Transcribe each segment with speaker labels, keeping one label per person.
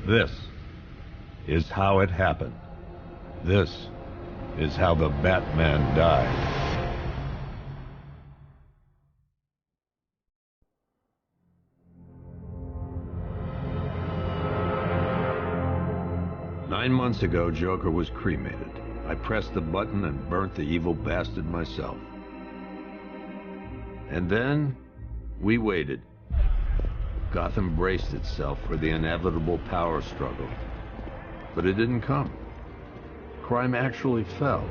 Speaker 1: This is how it happened. This is how the Batman died. 9 months ago, Joker was cremated. I pressed the button and burnt the evil bastard myself. And then, we waited. Gotham braced itself for the inevitable power struggle. But it didn't come. Crime actually fell.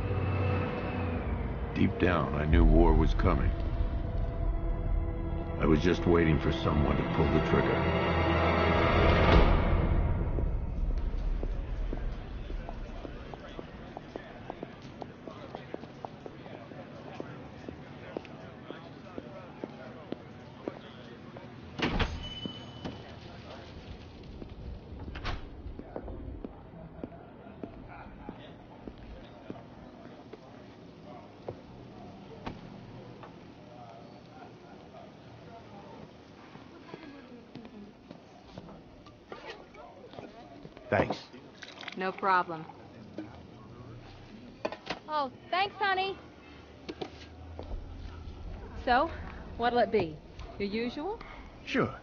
Speaker 1: Deep down, I knew war was coming. I was just waiting for someone to pull the trigger.
Speaker 2: Thanks.
Speaker 3: No problem. Oh, thanks, honey. So, what'll it be? Your usual?
Speaker 2: Sure.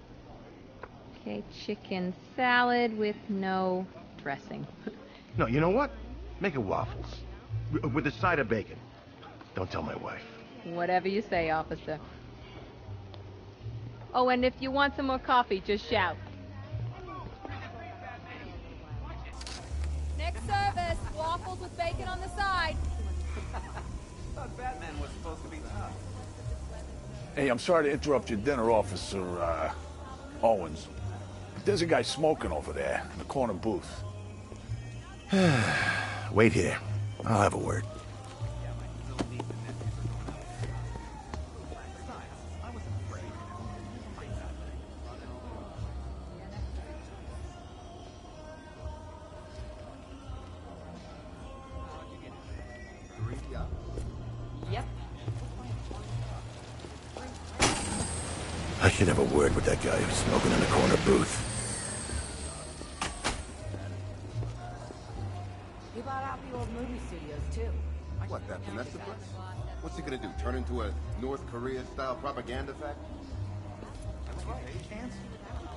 Speaker 3: Okay, chicken salad with no dressing.
Speaker 2: No, you know what? Make it waffles. With a side of bacon. Don't tell my wife.
Speaker 3: Whatever you say, officer. Oh, and if you want some more coffee, just shout. Next service, waffles with bacon on the side.
Speaker 4: Thought Batman was supposed to be tough.
Speaker 5: Hey, I'm sorry to interrupt your dinner, Officer Owens. But there's a guy smoking over there in the corner booth.
Speaker 2: Wait here. I'll have a word.
Speaker 4: Yep.
Speaker 2: I should have a word with that guy who's smoking in the corner booth.
Speaker 4: He bought out the old movie studios, too.
Speaker 6: What, that Vanessa place? What's he gonna do, turn into a North Korea-style propaganda factory?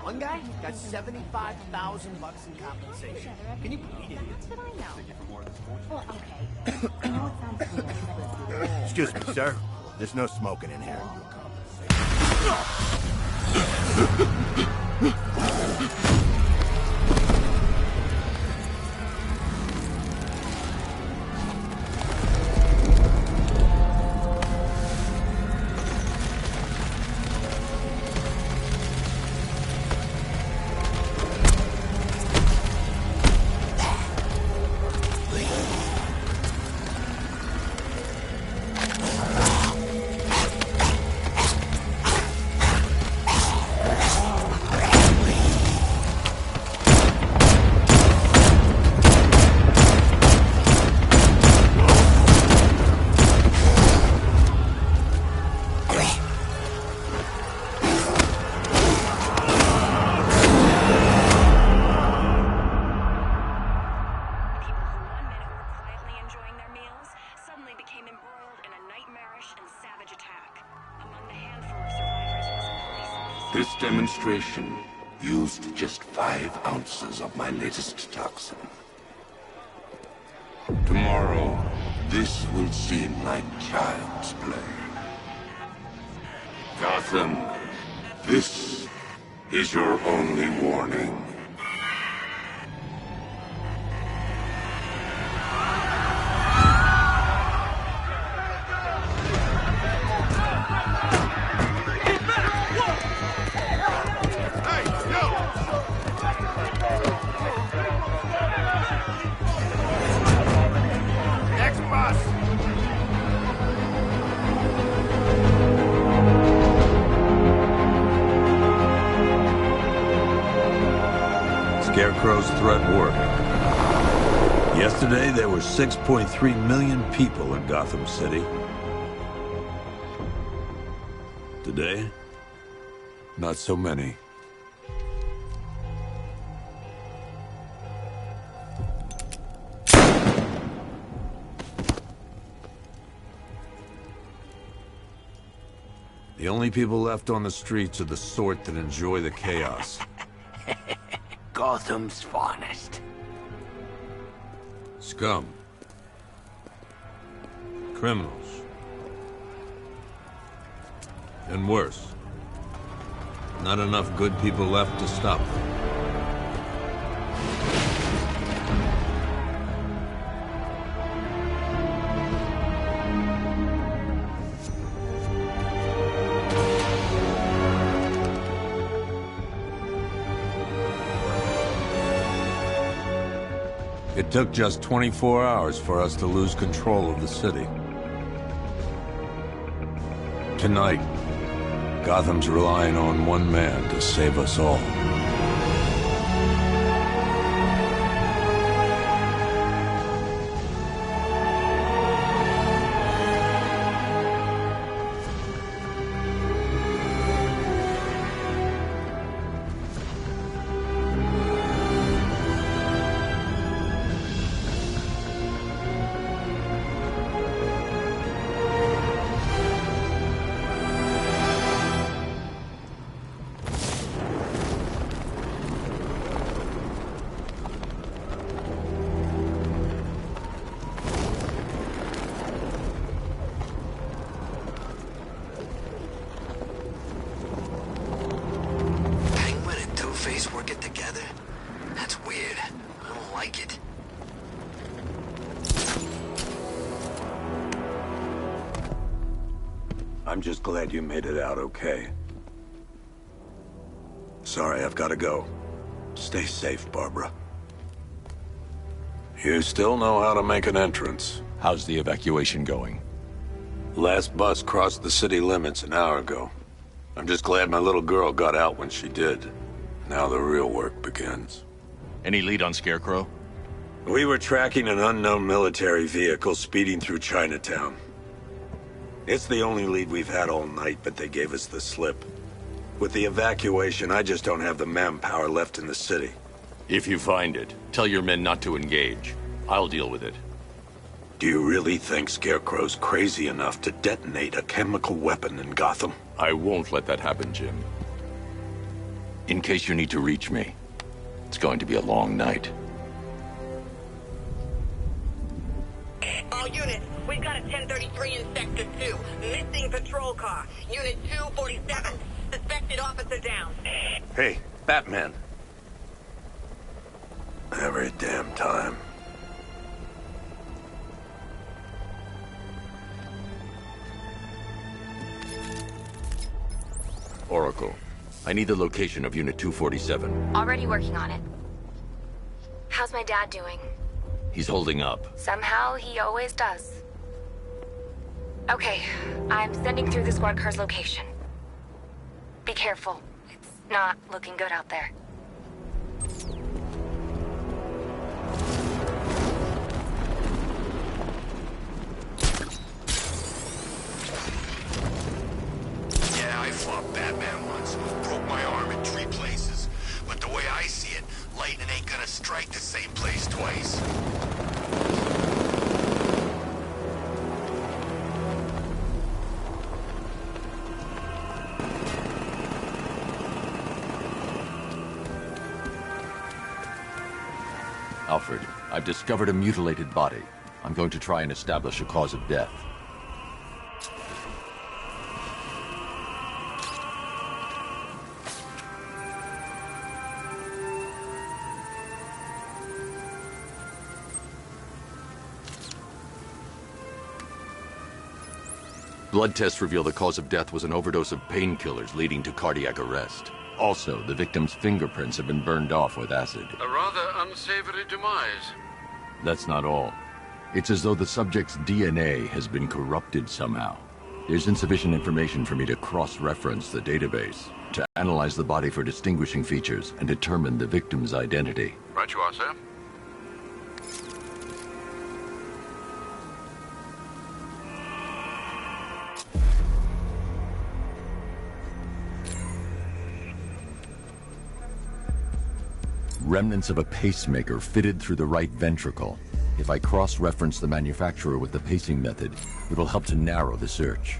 Speaker 4: One guy got $75,000 in compensation. Can you believe it?
Speaker 7: That's what I know. Well, okay. I know it sounds weird.
Speaker 2: Excuse me, sir. There's no smoking in here.
Speaker 8: This demonstration used just 5 ounces of my latest toxin. Tomorrow, this will seem like child's play. Gotham, this is your only warning.
Speaker 1: Scarecrow's threat worked. Yesterday, there were 6.3 million people in Gotham City. Today, not so many. The only people left on the streets are the sort that enjoy the chaos.
Speaker 4: Gotham's finest.
Speaker 1: Scum. Criminals. And worse. Not enough good people left to stop them. It took just 24 hours for us to lose control of the city. Tonight, Gotham's relying on one man to save us all.
Speaker 4: Working together? That's weird. I don't like it.
Speaker 1: I'm just glad you made it out okay. Sorry, I've got to go. Stay safe, Barbara. You still know how to make an entrance.
Speaker 9: How's the evacuation going?
Speaker 1: Last bus crossed the city limits an hour ago. I'm just glad my little girl got out when she did. Now the real work begins.
Speaker 9: Any lead on Scarecrow?
Speaker 1: We were tracking an unknown military vehicle speeding through Chinatown. It's the only lead we've had all night, but they gave us the slip. With the evacuation, I just don't have the manpower left in the city.
Speaker 9: If you find it, tell your men not to engage. I'll deal with it.
Speaker 1: Do you really think Scarecrow's crazy enough to detonate a chemical weapon in Gotham?
Speaker 9: I won't let that happen, Jim. In case you need to reach me, it's going to be a long night.
Speaker 10: All units, we've got a 1033 in Sector 2. Missing patrol car. Unit 247. Suspected officer down.
Speaker 1: Hey, Batman. Every damn time.
Speaker 9: Oracle, I need the location of Unit 247.
Speaker 7: Already working on it. How's my dad doing?
Speaker 9: He's holding up.
Speaker 7: Somehow, he always does. Okay, I'm sending through the squad car's location. Be careful. It's not looking good out there.
Speaker 8: Yeah, I fought Batman once. Broke my arm in 3 places. But the way I see it, lightning ain't gonna strike the same place twice.
Speaker 9: Alfred, I've discovered a mutilated body. I'm going to try and establish a cause of death. Blood tests reveal the cause of death was an overdose of painkillers leading to cardiac arrest. Also, the victim's fingerprints have been burned off with acid.
Speaker 11: A rather unsavory demise.
Speaker 9: That's not all. It's as though the subject's DNA has been corrupted somehow. There's insufficient information for me to cross-reference the database, to analyze the body for distinguishing features, and determine the victim's identity.
Speaker 11: Right you are, sir.
Speaker 9: Remnants of a pacemaker fitted through the right ventricle. If I cross-reference the manufacturer with the pacing method, it'll help to narrow the search.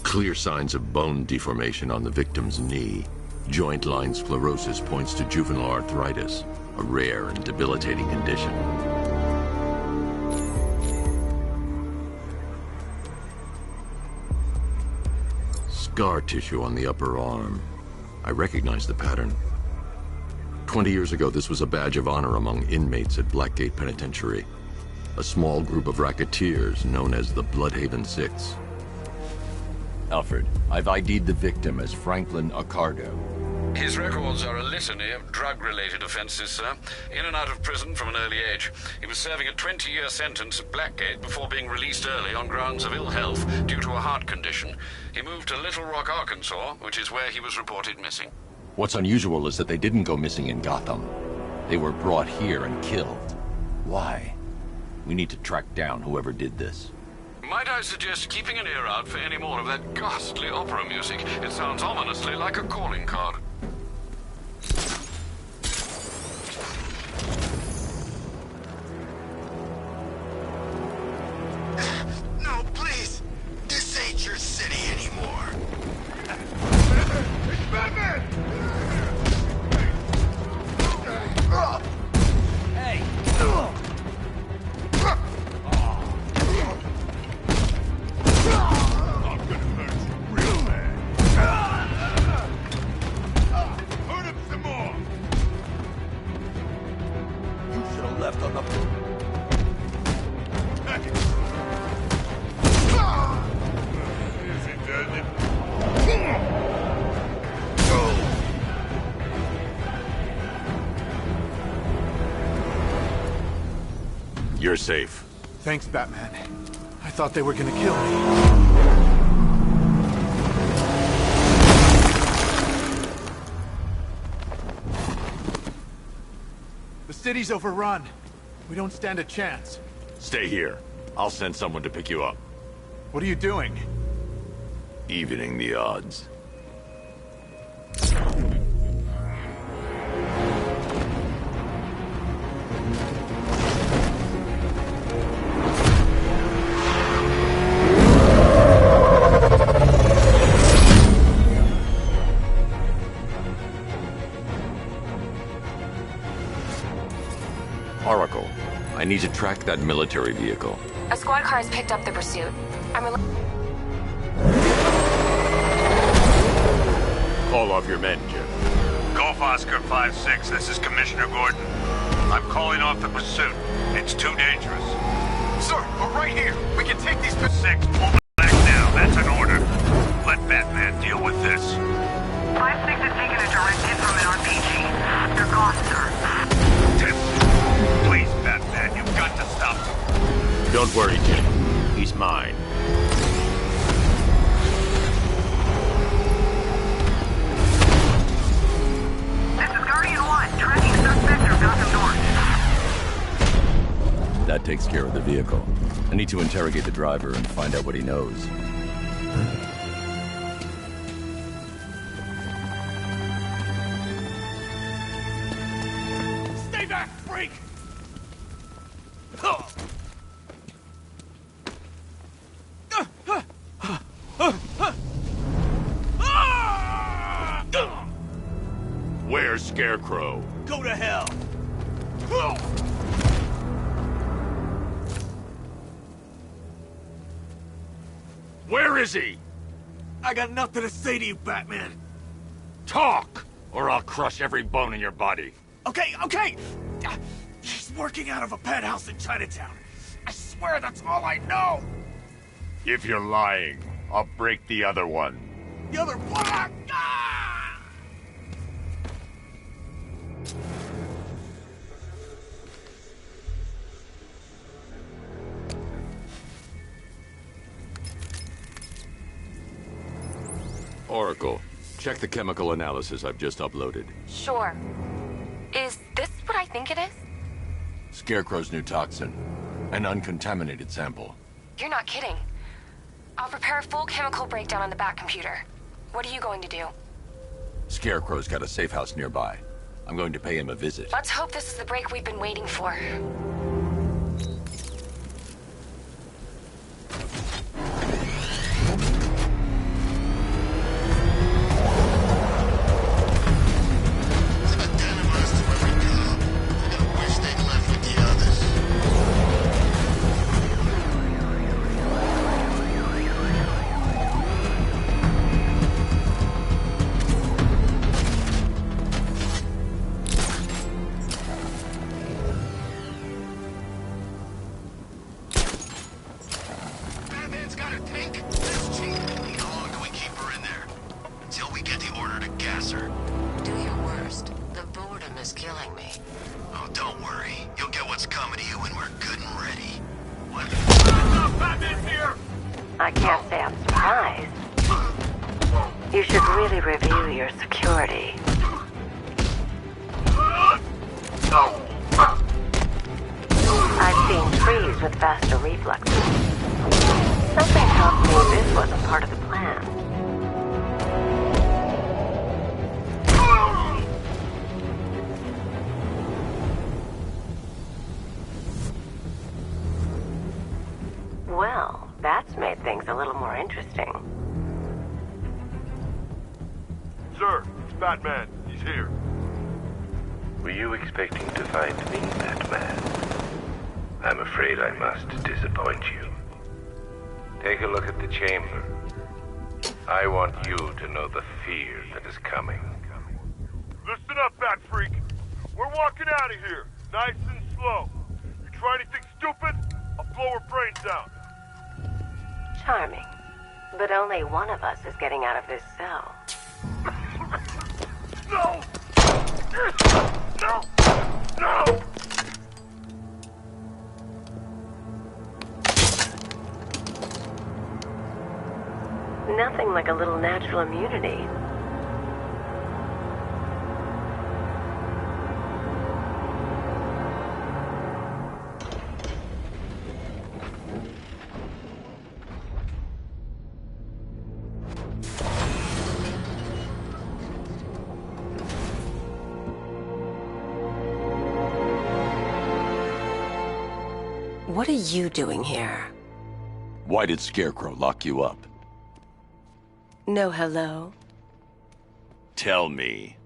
Speaker 9: Clear signs of bone deformation on the victim's knee. Joint line sclerosis points to juvenile arthritis, a rare and debilitating condition. Scar tissue on the upper arm. I recognize the pattern. 20 years ago, this was a badge of honor among inmates at Blackgate Penitentiary. A small group of racketeers known as the Bloodhaven Six. Alfred, I've ID'd the victim as Franklin Accardo.
Speaker 11: His records are a litany of drug-related offenses, sir. In and out of prison from an early age. He was serving a 20-year sentence at Blackgate before being released early on grounds of ill health due to a heart condition. He moved to Little Rock, Arkansas, which is where he was reported missing.
Speaker 9: What's unusual is that they didn't go missing in Gotham. They were brought here and killed. Why? We need to track down whoever did this.
Speaker 11: Might I suggest keeping an ear out for any more of that ghastly opera music? It sounds ominously like a calling card.
Speaker 8: No, please! This ain't your city anymore!
Speaker 6: It's Batman!
Speaker 4: Hey!
Speaker 6: I'm gonna hurt you real bad. Hurt him some more!
Speaker 4: You should have left on the...
Speaker 6: Easy, does it?
Speaker 1: You're safe.
Speaker 5: Thanks, Batman. I thought they were gonna kill me. The city's overrun. We don't stand a chance.
Speaker 1: Stay here. I'll send someone to pick you up.
Speaker 5: What are you doing?
Speaker 1: Evening the odds. Oracle, I need to track that military vehicle.
Speaker 7: A squad car has picked up the pursuit.
Speaker 1: Call off your men, Jim.
Speaker 12: Golf Oscar 5-6, this is Commissioner Gordon. I'm calling off the pursuit. It's too dangerous.
Speaker 8: Sir, we're right here. We can take these...
Speaker 12: 6, pull back now. That's an order. Let Batman deal with this.
Speaker 10: 5-6 has taken a direct hit from an RPG. They're gone, sir.
Speaker 12: 10. Please, Batman, you've got to stop them.
Speaker 1: Don't worry, Jim. He's mine.
Speaker 10: This is Guardian 1, tracking suspect through Gotham North.
Speaker 9: That takes care of the vehicle. I need to interrogate the driver and find out what he knows.
Speaker 12: Stay back, freak!
Speaker 9: Scarecrow.
Speaker 4: Go to hell!
Speaker 9: Where is he?
Speaker 4: I got nothing to say to you, Batman.
Speaker 9: Talk, or I'll crush every bone in your body.
Speaker 4: Okay. He's working out of a penthouse in Chinatown. I swear that's all I know.
Speaker 9: If you're lying, I'll break the other one.
Speaker 4: The other one.
Speaker 9: Oracle, check the chemical analysis I've just uploaded.
Speaker 7: Sure. Is this what I think it is?
Speaker 9: Scarecrow's new toxin. An uncontaminated sample.
Speaker 7: You're not kidding. I'll prepare a full chemical breakdown on the back computer. What are you going to do?
Speaker 9: Scarecrow's got a safe house nearby. I'm going to pay him a visit.
Speaker 7: Let's hope this is the break we've been waiting for.
Speaker 13: I can't say I'm surprised. You should really review your security. I've seen trees with faster reflexes. Something tells me this wasn't part of the plan. Well, that's made things a little more interesting.
Speaker 14: Sir, it's Batman. He's here.
Speaker 15: Were you expecting to find me, Batman? I'm afraid I must disappoint you. Take a look at the chamber. I want you to know the fear that is coming.
Speaker 14: Listen up, Bat Freak. We're walking out of here, nice and slow. You try anything stupid, I'll blow her brains out.
Speaker 13: Charming. But only one of us is getting out of this cell.
Speaker 14: No! No! No!
Speaker 13: Nothing like a little natural immunity. What are you doing here?
Speaker 9: Why did Scarecrow lock you up?
Speaker 13: No hello?
Speaker 9: Tell me.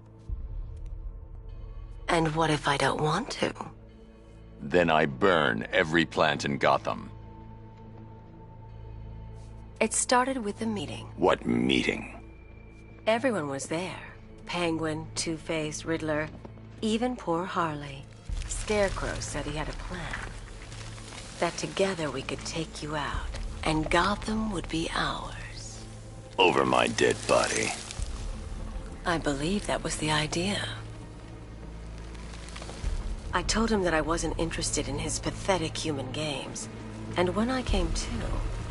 Speaker 13: And what if I don't want to?
Speaker 9: Then I burn every plant in Gotham.
Speaker 13: It started with a meeting.
Speaker 9: What meeting?
Speaker 13: Everyone was there. Penguin, Two-Face, Riddler, even poor Harley. Scarecrow said he had a plan. That together we could take you out, and Gotham would be ours.
Speaker 9: Over my dead body.
Speaker 13: I believe that was the idea. I told him that I wasn't interested in his pathetic human games, and when I came to,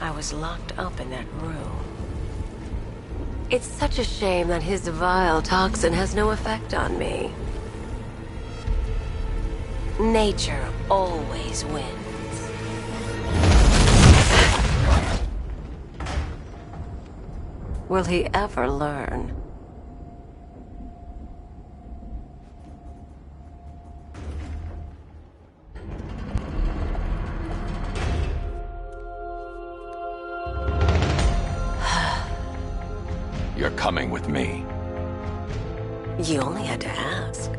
Speaker 13: I was locked up in that room. It's such a shame that his vile toxin has no effect on me. Nature always wins. Will he ever learn?
Speaker 9: You're coming with me.
Speaker 13: You only had to ask.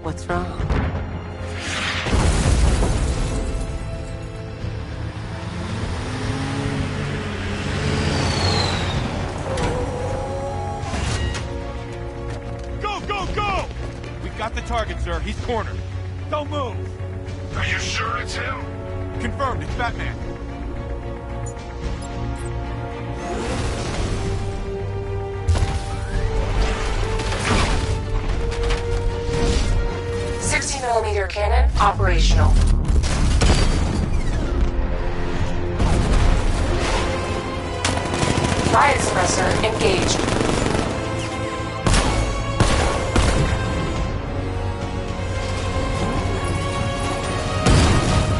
Speaker 13: What's wrong?
Speaker 14: Go, go, go! We got the target, sir. He's cornered. Don't move.
Speaker 8: Are you sure it's him?
Speaker 14: Confirmed. It's Batman.
Speaker 7: .60mm cannon operational. Riot suppressor engaged.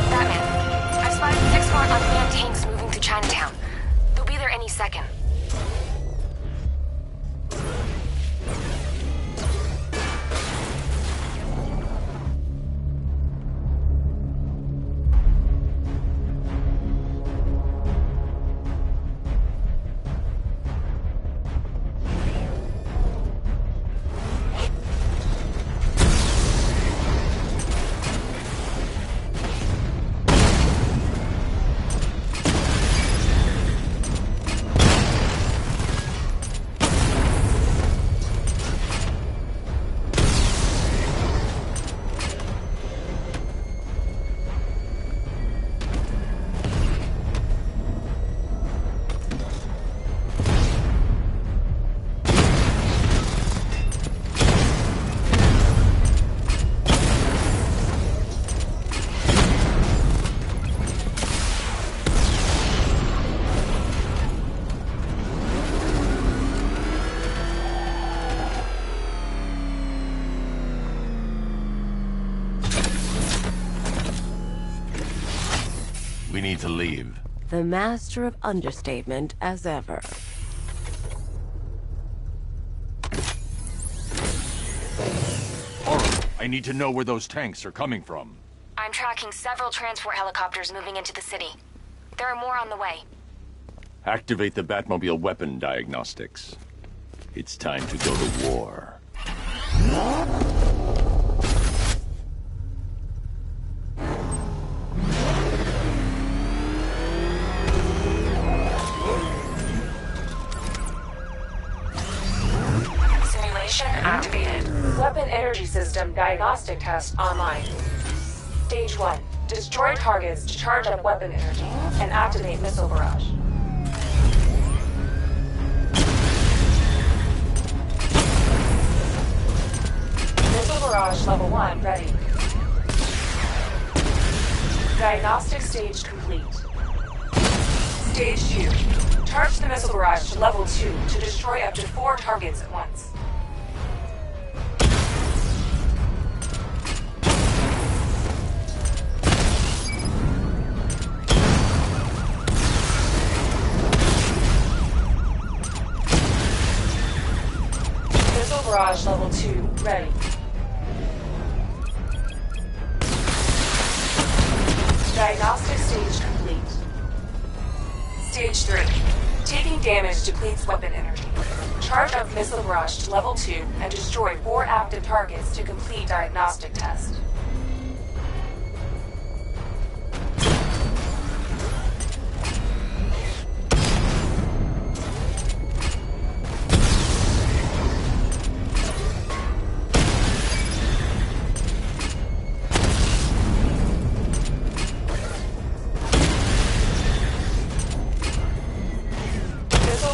Speaker 7: Batman, I've spotted 6 more unmanned tanks moving through Chinatown. They'll be there any second.
Speaker 9: We need to leave.
Speaker 13: The master of understatement as ever.
Speaker 16: I need to know where those tanks are coming from.
Speaker 7: I'm tracking several transport helicopters moving into the city. There are more on the way.
Speaker 16: Activate the Batmobile weapon diagnostics. It's time to go to war.
Speaker 7: Simulation activated. Weapon energy system diagnostic test online. Stage 1. Destroy targets to charge up weapon energy and activate missile barrage. Missile barrage level 1 ready. Diagnostic stage complete. Stage 2. Charge the missile barrage to level 2 to destroy up to 4 targets at once. Missile barrage level 2 ready. Diagnostic stage complete. Stage 3. Taking damage depletes weapon energy. Charge up missile barrage to level 2 and destroy 4 active targets to complete diagnostic test.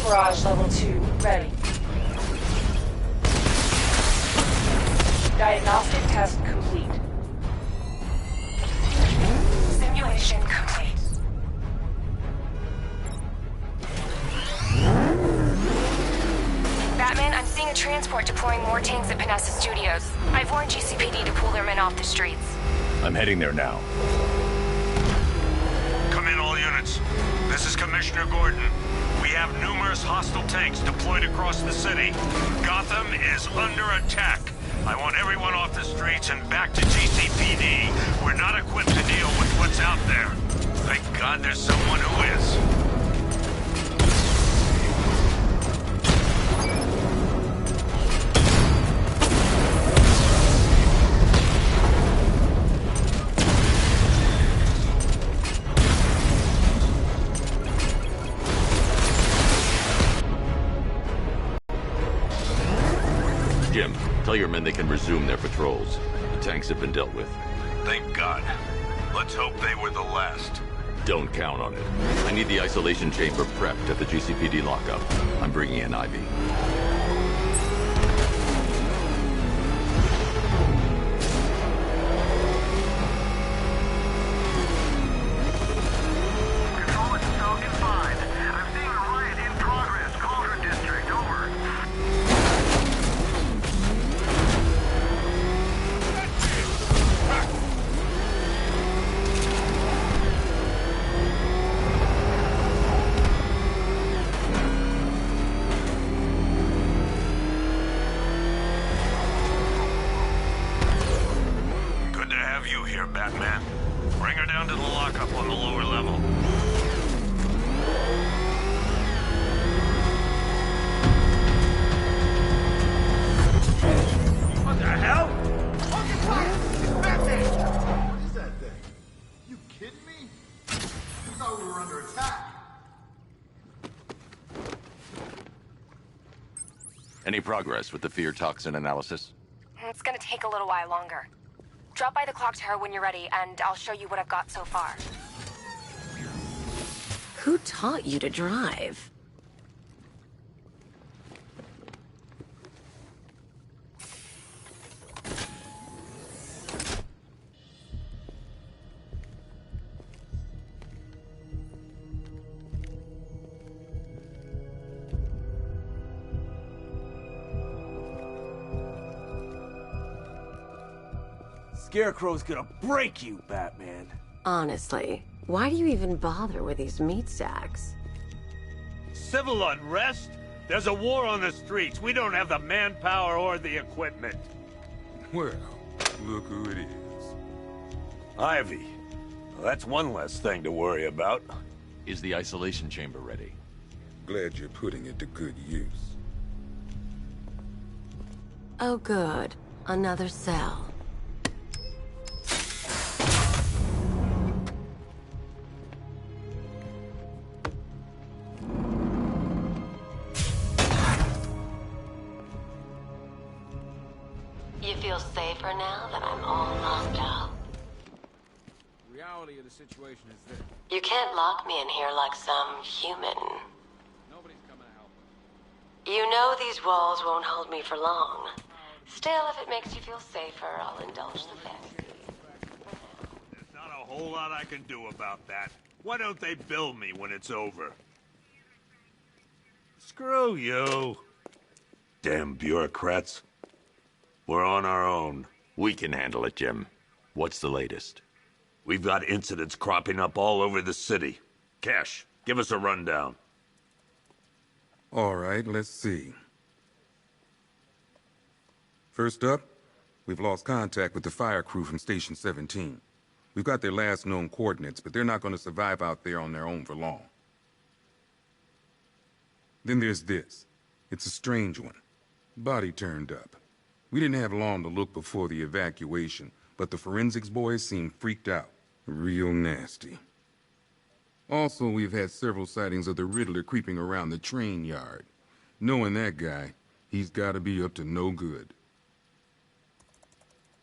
Speaker 7: Barrage level 2 ready. Diagnostic test complete. Simulation complete. Batman, I'm seeing a transport deploying more tanks at Panessa Studios. I've warned GCPD to pull their men off the streets.
Speaker 16: I'm heading there now.
Speaker 12: Come in, all units. This is Commissioner Gordon. We have numerous hostile tanks deployed across the city. Gotham is under attack. I want everyone off the streets and back to GCPD. We're not equipped to deal with what's out there. Thank God there's someone who is.
Speaker 9: Jim, tell your men they can resume their patrols. The tanks have been dealt with.
Speaker 1: Thank God. Let's hope they were the last.
Speaker 9: Don't count on it. I need the isolation chamber prepped at the GCPD lockup. I'm bringing in Ivy.
Speaker 12: Batman. Bring her down to the lockup on the lower level.
Speaker 14: What the hell?
Speaker 4: Fucking fire! It's Batman! What is that thing? You kidding me? I thought we were under attack.
Speaker 9: Any progress with the fear toxin analysis?
Speaker 7: It's gonna take a little while longer. Drop by the clock tower when you're ready, and I'll show you what I've got so far.
Speaker 13: Who taught you to drive?
Speaker 17: Scarecrow's gonna break you, Batman.
Speaker 13: Honestly, why do you even bother with these meat sacks?
Speaker 14: Civil unrest? There's a war on the streets. We don't have the manpower or the equipment.
Speaker 18: Well, look who it is.
Speaker 1: Ivy. Well, that's one less thing to worry about.
Speaker 9: Is the isolation chamber ready?
Speaker 18: Glad you're putting it to good use.
Speaker 13: Oh good. Another cell. You feel safer now that I'm all locked up?
Speaker 17: Reality of the situation is this.
Speaker 13: You can't lock me in here like some human.
Speaker 17: Nobody's coming to help us.
Speaker 13: You know these walls won't hold me for long. Still, if it makes you feel safer, I'll indulge the fantasy.
Speaker 14: There's not a whole lot I can do about that. Why don't they bill me when it's over? Screw you.
Speaker 1: Damn bureaucrats. We're on our own.
Speaker 9: We can handle it, Jim. What's the latest?
Speaker 1: We've got incidents cropping up all over the city. Cash, give us a rundown.
Speaker 18: All right, let's see. First up, we've lost contact with the fire crew from Station 17. We've got their last known coordinates, but they're not going to survive out there on their own for long. Then there's this. It's a strange one. Body turned up. We didn't have long to look before the evacuation, but the forensics boys seemed freaked out. Real nasty. Also, we've had several sightings of the Riddler creeping around the train yard. Knowing that guy, he's got to be up to no good.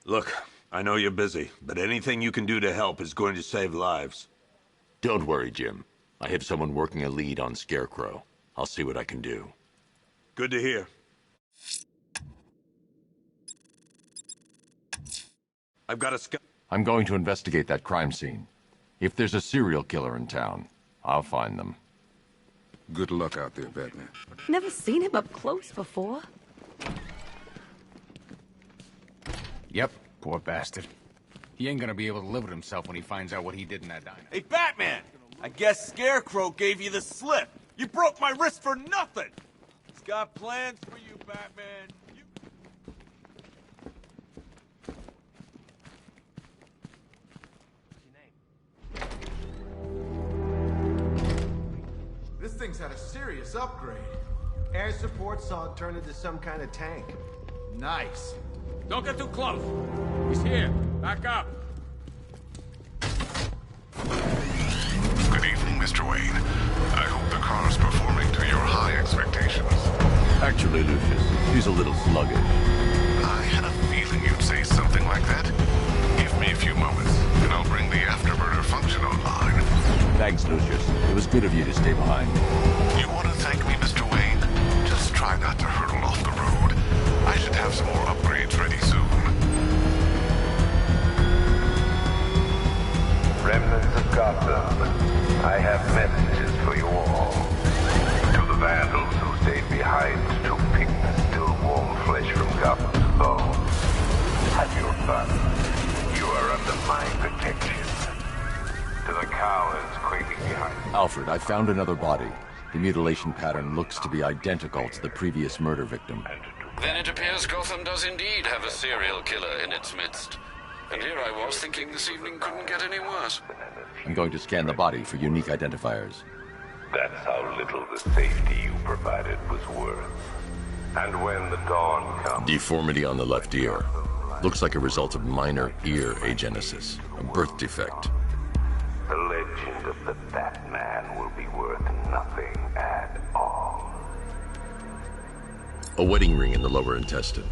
Speaker 1: Look, I know you're busy, but anything you can do to help is going to save lives.
Speaker 9: Don't worry, Jim. I have someone working a lead on Scarecrow. I'll see what I can do.
Speaker 1: Good to hear. I've got a
Speaker 9: I'm going to investigate that crime scene. If there's a serial killer in town, I'll find them.
Speaker 18: Good luck out there, Batman.
Speaker 19: Never seen him up close before.
Speaker 17: Yep, poor bastard. He ain't gonna be able to live with himself when he finds out what he did in that diner. Hey, Batman! I guess Scarecrow gave you the slip. You broke my wrist for nothing! He's got plans for you, Batman.
Speaker 4: This thing's had a serious upgrade. Air support saw it turn into some kind of tank. Nice.
Speaker 12: Don't get too close. He's here. Back up.
Speaker 8: Good evening, Mr. Wayne. I hope the car's performing to your high expectations.
Speaker 9: Actually, Lucius, he's a little sluggish.
Speaker 8: feeling you'd say something like that. Give me a few moments, and I'll bring the afterburner function online.
Speaker 16: Thanks, Lucius. It was good of you to stay behind.
Speaker 8: You want to thank me, Mr. Wayne? Just try not to hurtle off the road. I should have some more upgrades ready soon.
Speaker 15: Remnants of Gotham, I have messages for you all. To the vandals who stayed behind to pick the still warm flesh from Gotham's bones. Have your fun. You are under my protection. To the cowards quaking behind.
Speaker 9: Alfred, I found another body. The mutilation pattern looks to be identical to the previous murder victim.
Speaker 11: Then it appears Gotham does indeed have a serial killer in its midst. And here I was thinking this evening couldn't get any worse.
Speaker 9: I'm going to scan the body for unique identifiers.
Speaker 15: That's how little the safety you provided was worth. And when the dawn comes...
Speaker 9: Deformity on the left ear. Looks like a result of minor ear agenesis, a birth defect.
Speaker 15: The legend of the Batman will be worth nothing at all.
Speaker 9: A wedding ring in the lower intestine.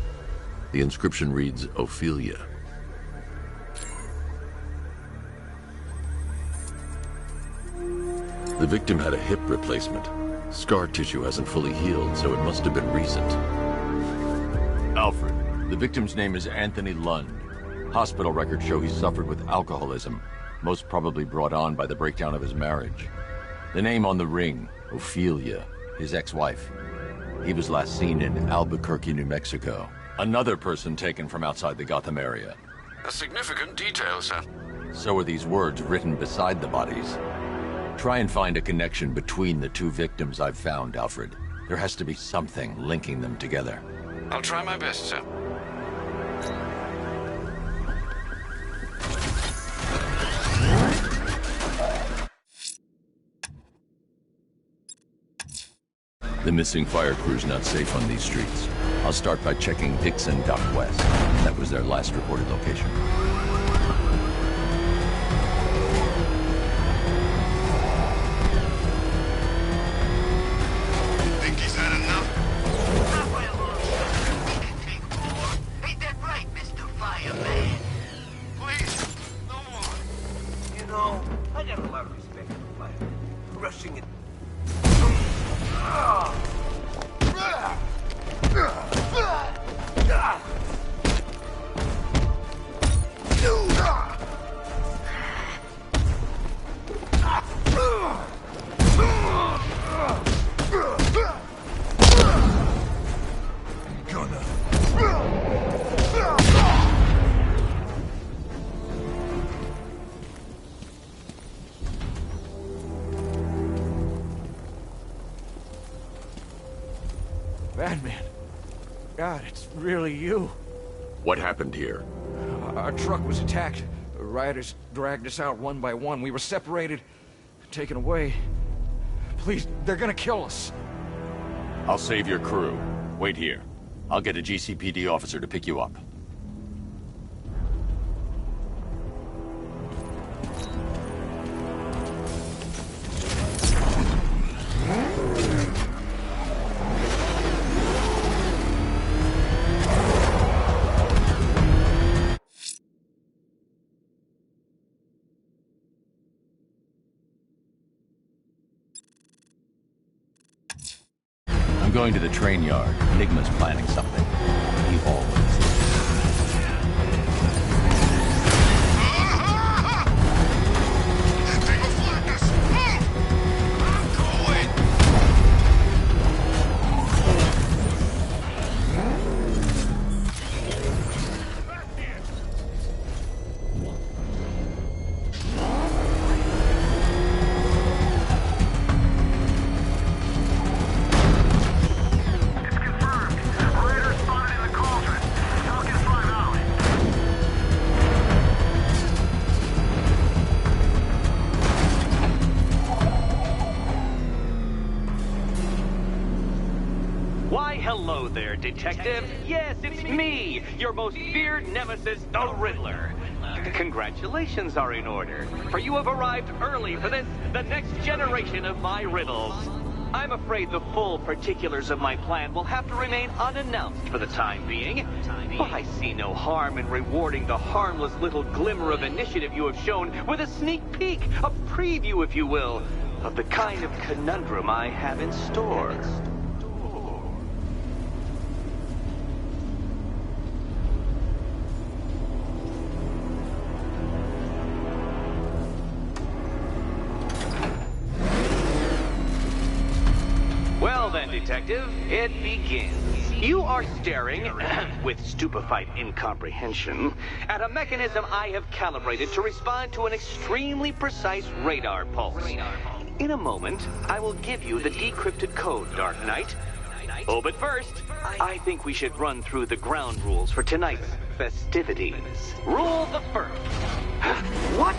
Speaker 9: The inscription reads, Ophelia. The victim had a hip replacement. Scar tissue hasn't fully healed, so it must have been recent. Alfred, the victim's name is Anthony Lund. Hospital records show he suffered with alcoholism, most probably brought on by the breakdown of his marriage. The name on the ring, Ophelia, his ex-wife. He was last seen in Albuquerque, New Mexico. Another person taken from outside the Gotham area.
Speaker 11: A significant detail, sir.
Speaker 9: So are these words written beside the bodies. Try and find a connection between the two victims I've found, Alfred. There has to be something linking them together.
Speaker 11: I'll try my best, sir.
Speaker 9: The missing fire crew's not safe on these streets. I'll start by checking Dixon Dock West. That was their last reported location.
Speaker 8: Think he's had enough?
Speaker 10: Ain't that right, Mr. Fireman?
Speaker 8: Please, no more.
Speaker 10: You know, I got a lot of respect for firemen. Rushing it.
Speaker 20: Batman. God, it's really you.
Speaker 9: What happened here?
Speaker 20: Our truck was attacked. The rioters dragged us out one by one. We were separated, taken away. Please, they're gonna kill us.
Speaker 9: I'll save your crew. Wait here. I'll get a GCPD officer to pick you up. I'm going to the train yard. Enigma's planning something. He always
Speaker 21: Hello there, Detective. Yes, it's me, your most feared nemesis, the Riddler. Congratulations are in order, for you have arrived early for this, the next generation of my riddles. I'm afraid the full particulars of my plan will have to remain unannounced for the time being. But I see no harm in rewarding the harmless little glimmer of initiative you have shown with a sneak peek, a preview, if you will, of the kind of conundrum I have in store. Well then, Detective, it begins. You are staring, with stupefied incomprehension, at a mechanism I have calibrated to respond to an extremely precise radar pulse. In a moment, I will give you the decrypted code, Dark Knight. Oh, but first, I think we should run through the ground rules for tonight's festivities. Rule the first. What?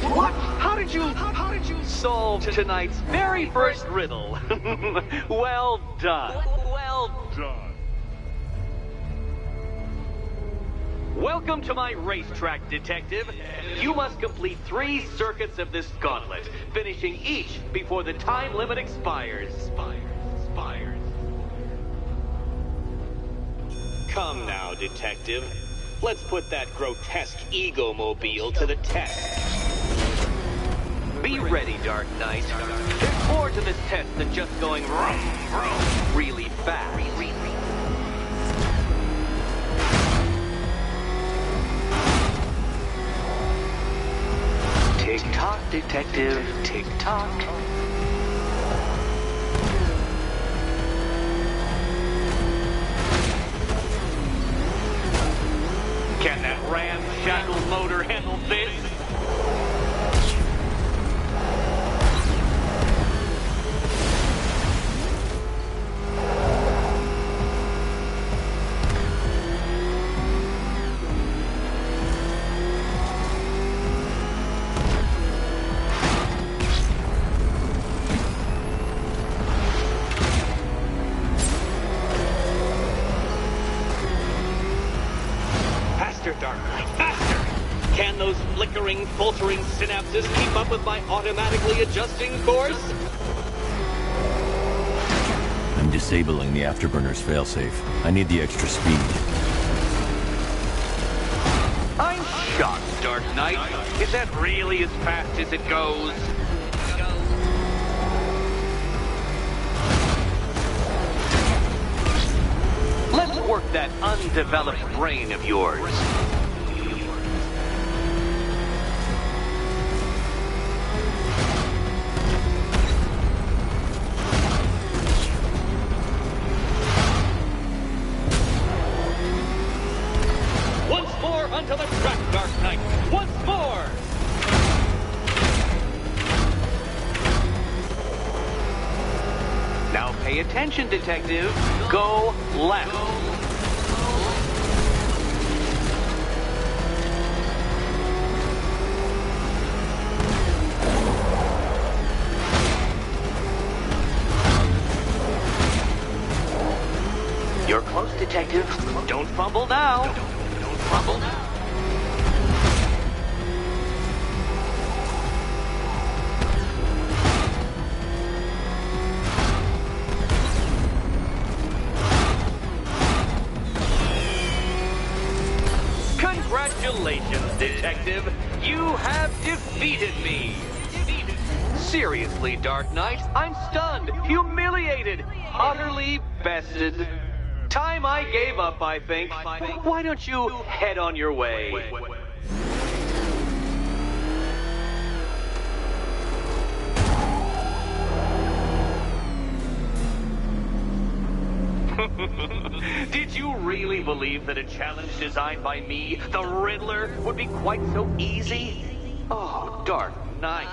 Speaker 21: How did you solve tonight's very first riddle? Well done. Well done. Welcome to my racetrack, Detective. You must complete 3 circuits of this gauntlet, finishing each before the time limit expires. Come now, Detective. Let's put that grotesque ego-mobile to the test. Be ready, Dark Knight. There's more to this test than just going vroom, vroom, really fast. Tick-tock, Detective, tick-tock. Can that ramshackle motor handle this? Faltering synapses keep up with my automatically adjusting course?
Speaker 16: I'm disabling the afterburner's failsafe. I need the extra speed.
Speaker 21: I'm shocked, Dark Knight. Is that really as fast as it goes? Let's work that undeveloped brain of yours. Onto the track, Dark Knight! Once more! Now pay attention, Detective. Go left. You're close, Detective. Don't fumble now. Don't fumble now. Congratulations, Detective. You have defeated me. Seriously, Dark Knight, I'm stunned, humiliated, utterly bested. Time I gave up, I think. Why don't you head on your way? Did you really believe that a challenge designed by me, the Riddler, would be quite so easy? Oh, Dark Knight.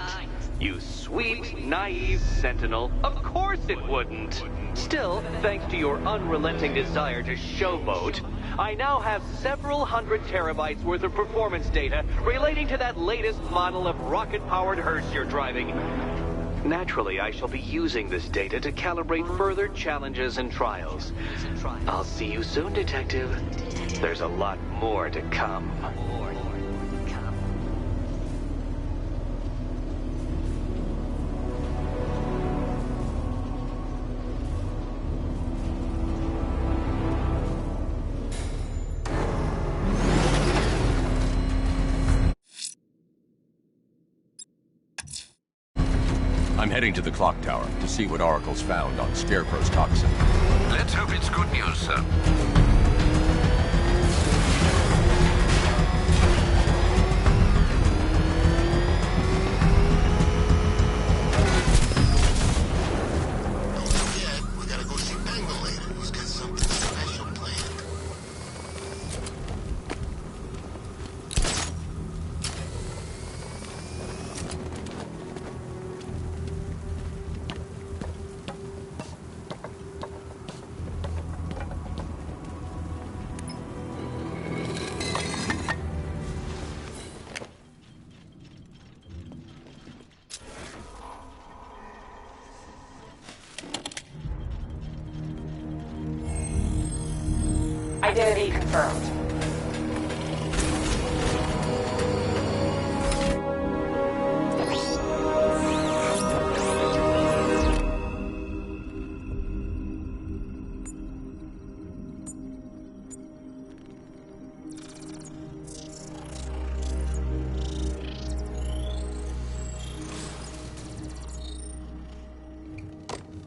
Speaker 21: You sweet, naive sentinel. Of course it wouldn't. Still, thanks to your unrelenting desire to showboat, I now have several hundred terabytes worth of performance data relating to that latest model of rocket-powered hearse you're driving. Naturally, I shall be using this data to calibrate further challenges and trials. I'll see you soon, Detective. There's a lot more to come.
Speaker 16: I'm heading to the clock tower to see what Oracle's found on Scarecrow's toxin.
Speaker 8: Let's hope it's good news, sir.
Speaker 7: Identity confirmed.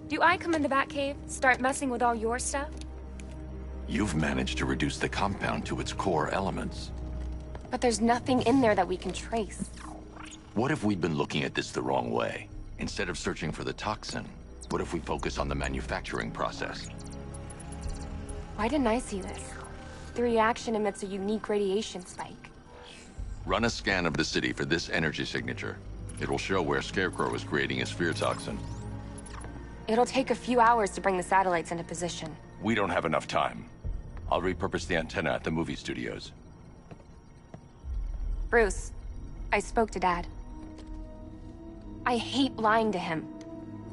Speaker 3: Do I come in the Batcave, start messing with all your stuff?
Speaker 9: You've managed to reduce the compound to its core elements.
Speaker 3: But there's nothing in there that we can trace.
Speaker 9: What if we've been looking at this the wrong way? Instead of searching for the toxin, what if we focus on the manufacturing process?
Speaker 3: Why didn't I see this? The reaction emits a unique radiation spike.
Speaker 9: Run a scan of the city for this energy signature. It will show where Scarecrow is creating his fear toxin.
Speaker 3: It'll take a few hours to bring the satellites into position.
Speaker 9: We don't have enough time. I'll repurpose the antenna at the movie studios.
Speaker 3: Bruce, I spoke to Dad. I hate lying to him.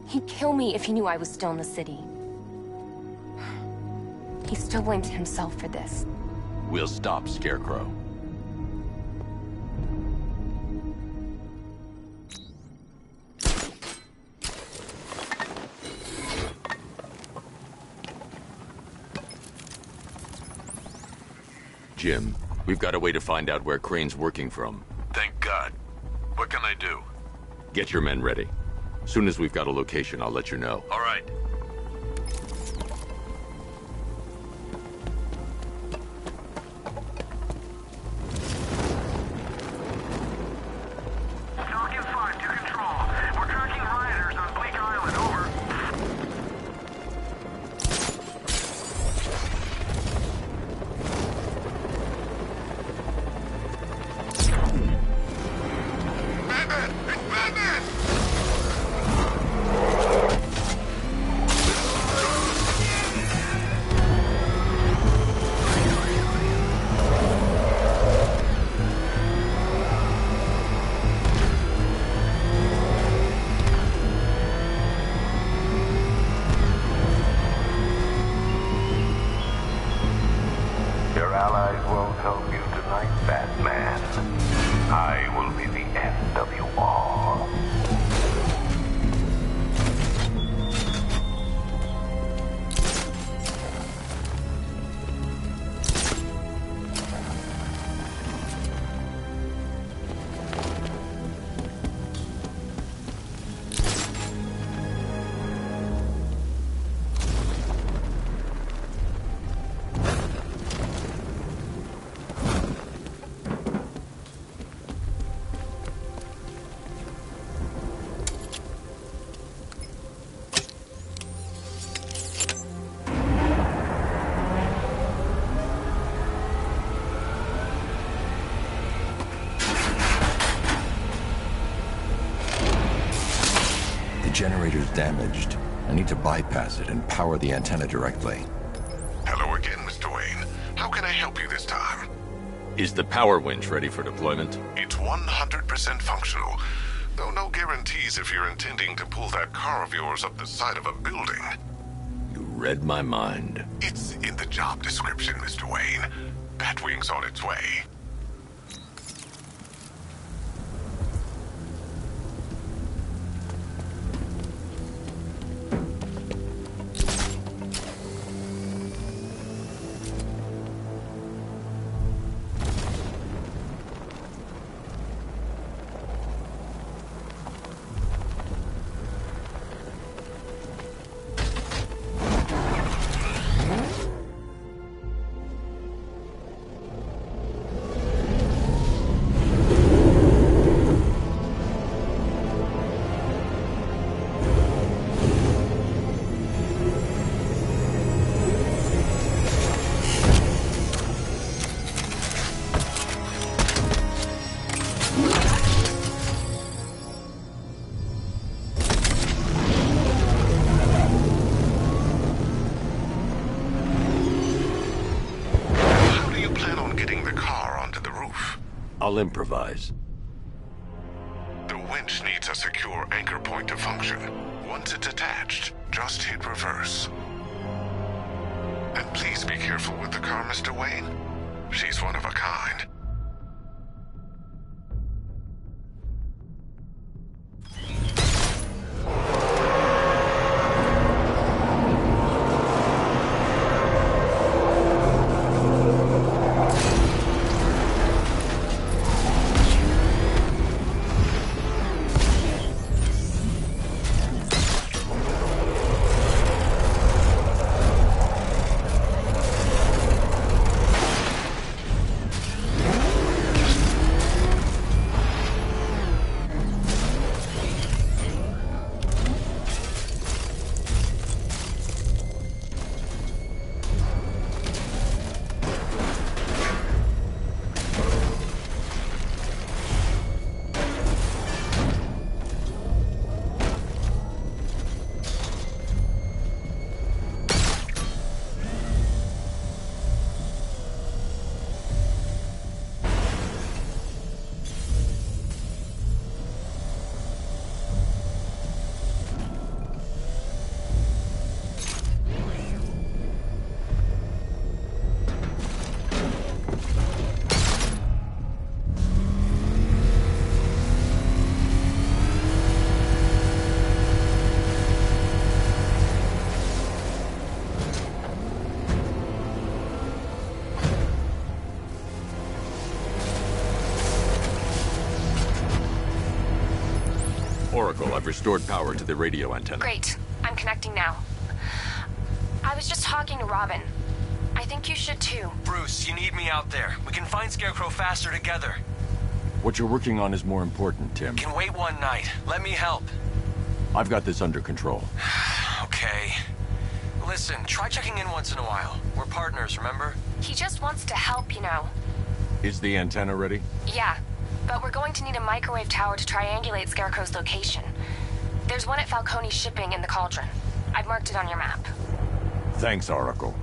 Speaker 3: He'd kill me if he knew I was still in the city. He still blames himself for this.
Speaker 9: We'll stop Scarecrow. Jim, we've got a way to find out where Crane's working from.
Speaker 1: Thank God. What can I do?
Speaker 9: Get your men ready. Soon as we've got a location, I'll let you know.
Speaker 1: All right.
Speaker 14: Falcon 5 to control. We're tracking rioters on Bleak Island. Over.
Speaker 15: Your allies won't help you tonight, Batman. I will be the end of you all.
Speaker 9: Generator's damaged. I need to bypass it and power the antenna directly.
Speaker 8: Hello again, Mr. Wayne. How can I help you this time?
Speaker 9: Is the power winch ready for deployment?
Speaker 8: It's 100% functional, though no guarantees if you're intending to pull that car of yours up the side of a building.
Speaker 9: You read my mind.
Speaker 8: It's in the job description, Mr. Wayne. Batwing's on its way.
Speaker 9: I'll improvise.
Speaker 2: The winch needs a secure anchor point to function. Once it's attached, just hit reverse. And please be careful with the car, Mr. Wayne. She's one of a kind.
Speaker 9: Oracle, I've restored power to the radio antenna.
Speaker 3: Great. I'm connecting now. I was just talking to Robin. I think you should too.
Speaker 22: Bruce, you need me out there. We can find Scarecrow faster together.
Speaker 9: What you're working on is more important, Tim.
Speaker 22: Can wait one night. Let me help.
Speaker 9: I've got this under control.
Speaker 22: Okay. Listen, try checking in once in a while. We're partners, remember?
Speaker 3: He just wants to help, you know.
Speaker 9: Is the antenna ready?
Speaker 3: Yeah, but we're going to need a microwave tower to triangulate Scarecrow's location. There's one at Falcone Shipping in the Cauldron. I've marked it on your map.
Speaker 9: Thanks, Oracle.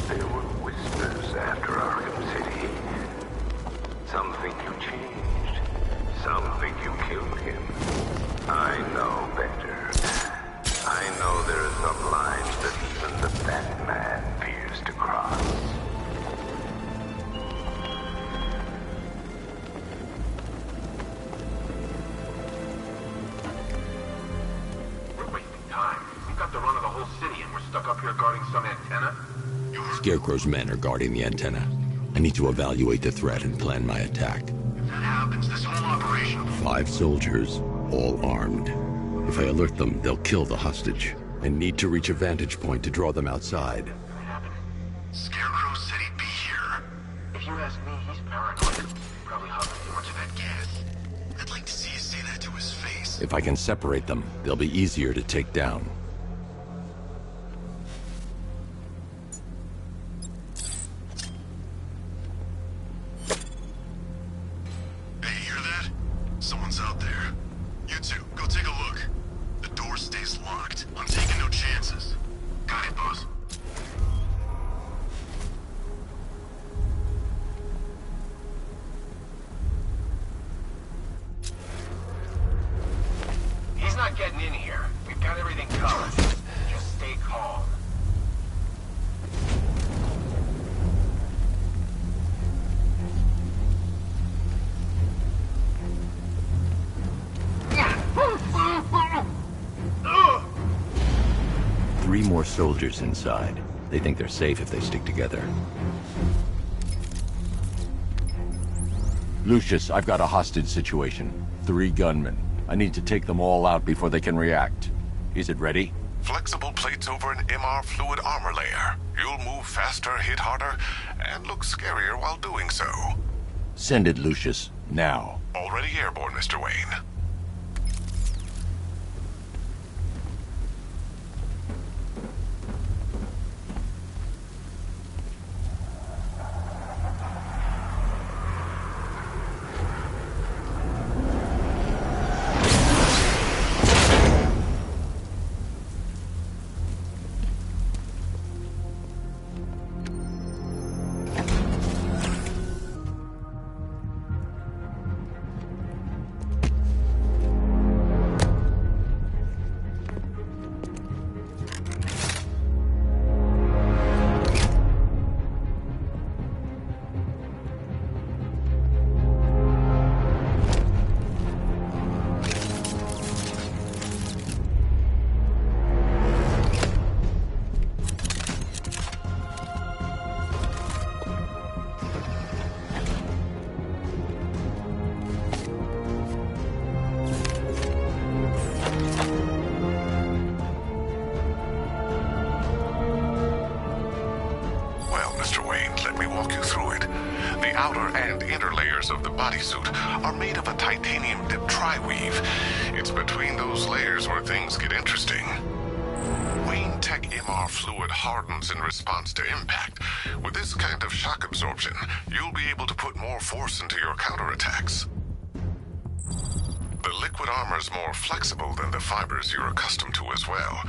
Speaker 15: There were whispers after Arkham City. Some think you changed. Some think you killed him. I know better. I know there are some lines that even the Batman fears to cross.
Speaker 8: We're wasting time. We've got the run of the whole city and we're stuck up here guarding some antenna?
Speaker 9: Scarecrow's men are guarding the antenna. I need to evaluate the threat and plan my attack.
Speaker 8: If that happens, this whole operation...
Speaker 9: 5 soldiers, all armed. If I alert them, they'll kill the hostage. I need to reach a vantage point to draw them outside.
Speaker 8: Scarecrow said he'd be here. If you ask me, he's paranoid. Probably huffing too much of that gas. I'd like to see you say that to his face.
Speaker 9: If I can separate them, they'll be easier to take down.
Speaker 8: Hey, you hear that? Someone's out there. You two, go take a look. The door stays locked. I'm taking no chances. Got it, boss. He's not getting in here. We've got everything covered. Just stay calm.
Speaker 9: Three more soldiers inside. They think they're safe if they stick together. Lucius, I've got a hostage situation. 3 gunmen. I need to take them all out before they can react. Is it ready?
Speaker 2: Flexible plates over an MR fluid armor layer. You'll move faster, hit harder, and look scarier while doing so.
Speaker 9: Send it, Lucius. Now.
Speaker 2: Already airborne, Mr. Wayne. walk you through it. The outer and inner layers of the bodysuit are made of a titanium-dipped tri-weave. It's between those layers where things get interesting. Wayne Tech MR fluid hardens in response to impact. With this kind of shock absorption, you'll be able to put more force into your counterattacks. The liquid armor's more flexible than the fibers you're accustomed to as well.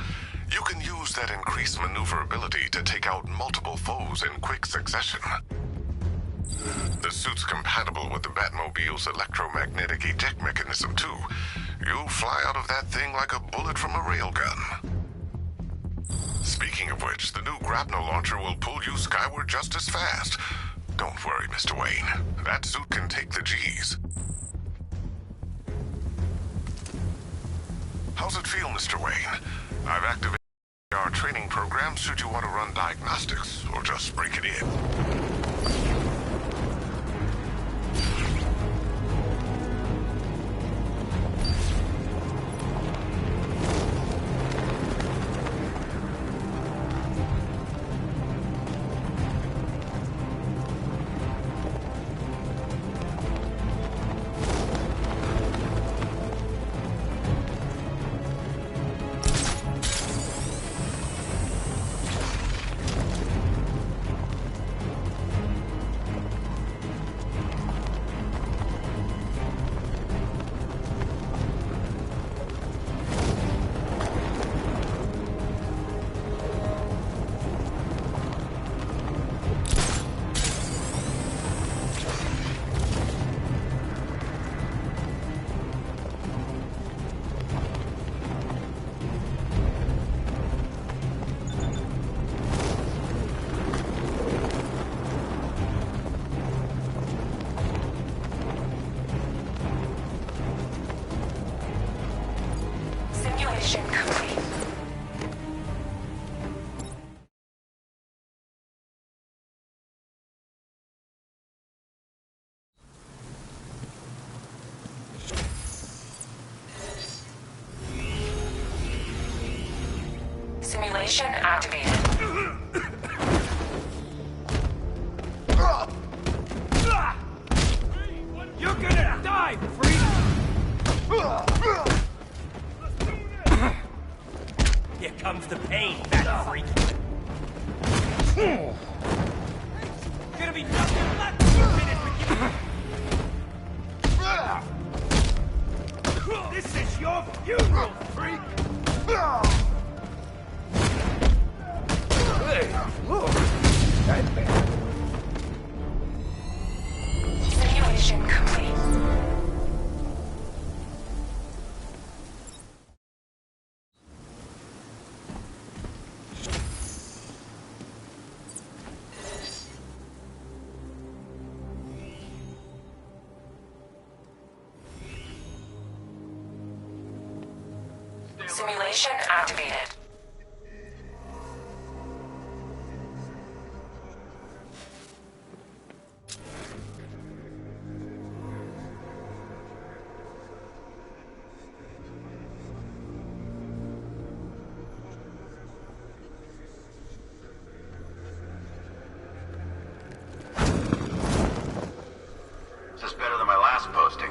Speaker 2: You can use that increased maneuverability to take out multiple foes in quick succession. The suit's compatible with the Batmobile's electromagnetic eject mechanism, too. You'll fly out of that thing like a bullet from a railgun. Speaking of which, the new grapnel launcher will pull you skyward just as fast. Don't worry, Mr. Wayne. That suit can take the G's. How's it feel, Mr. Wayne? I've activated our training program should you want to run diagnostics or just break it in.
Speaker 7: Simulation complete. Simulation activated.
Speaker 12: You're gonna die, freak! Here comes the pain, fat freak. Gonna be nothing left to finish with you. This is your funeral, freak! Hey, look!
Speaker 7: Simulation complete. Simulation activated.
Speaker 5: This is better than my last posting.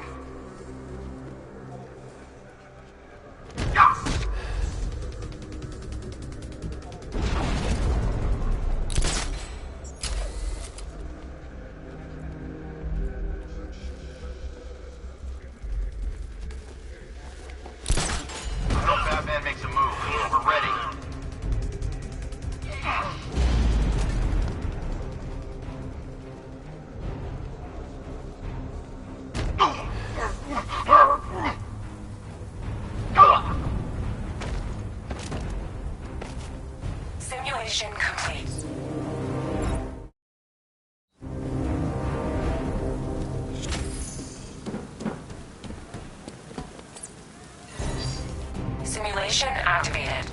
Speaker 5: Batman makes a move. We're ready.
Speaker 7: Simulation complete. Simulation activated.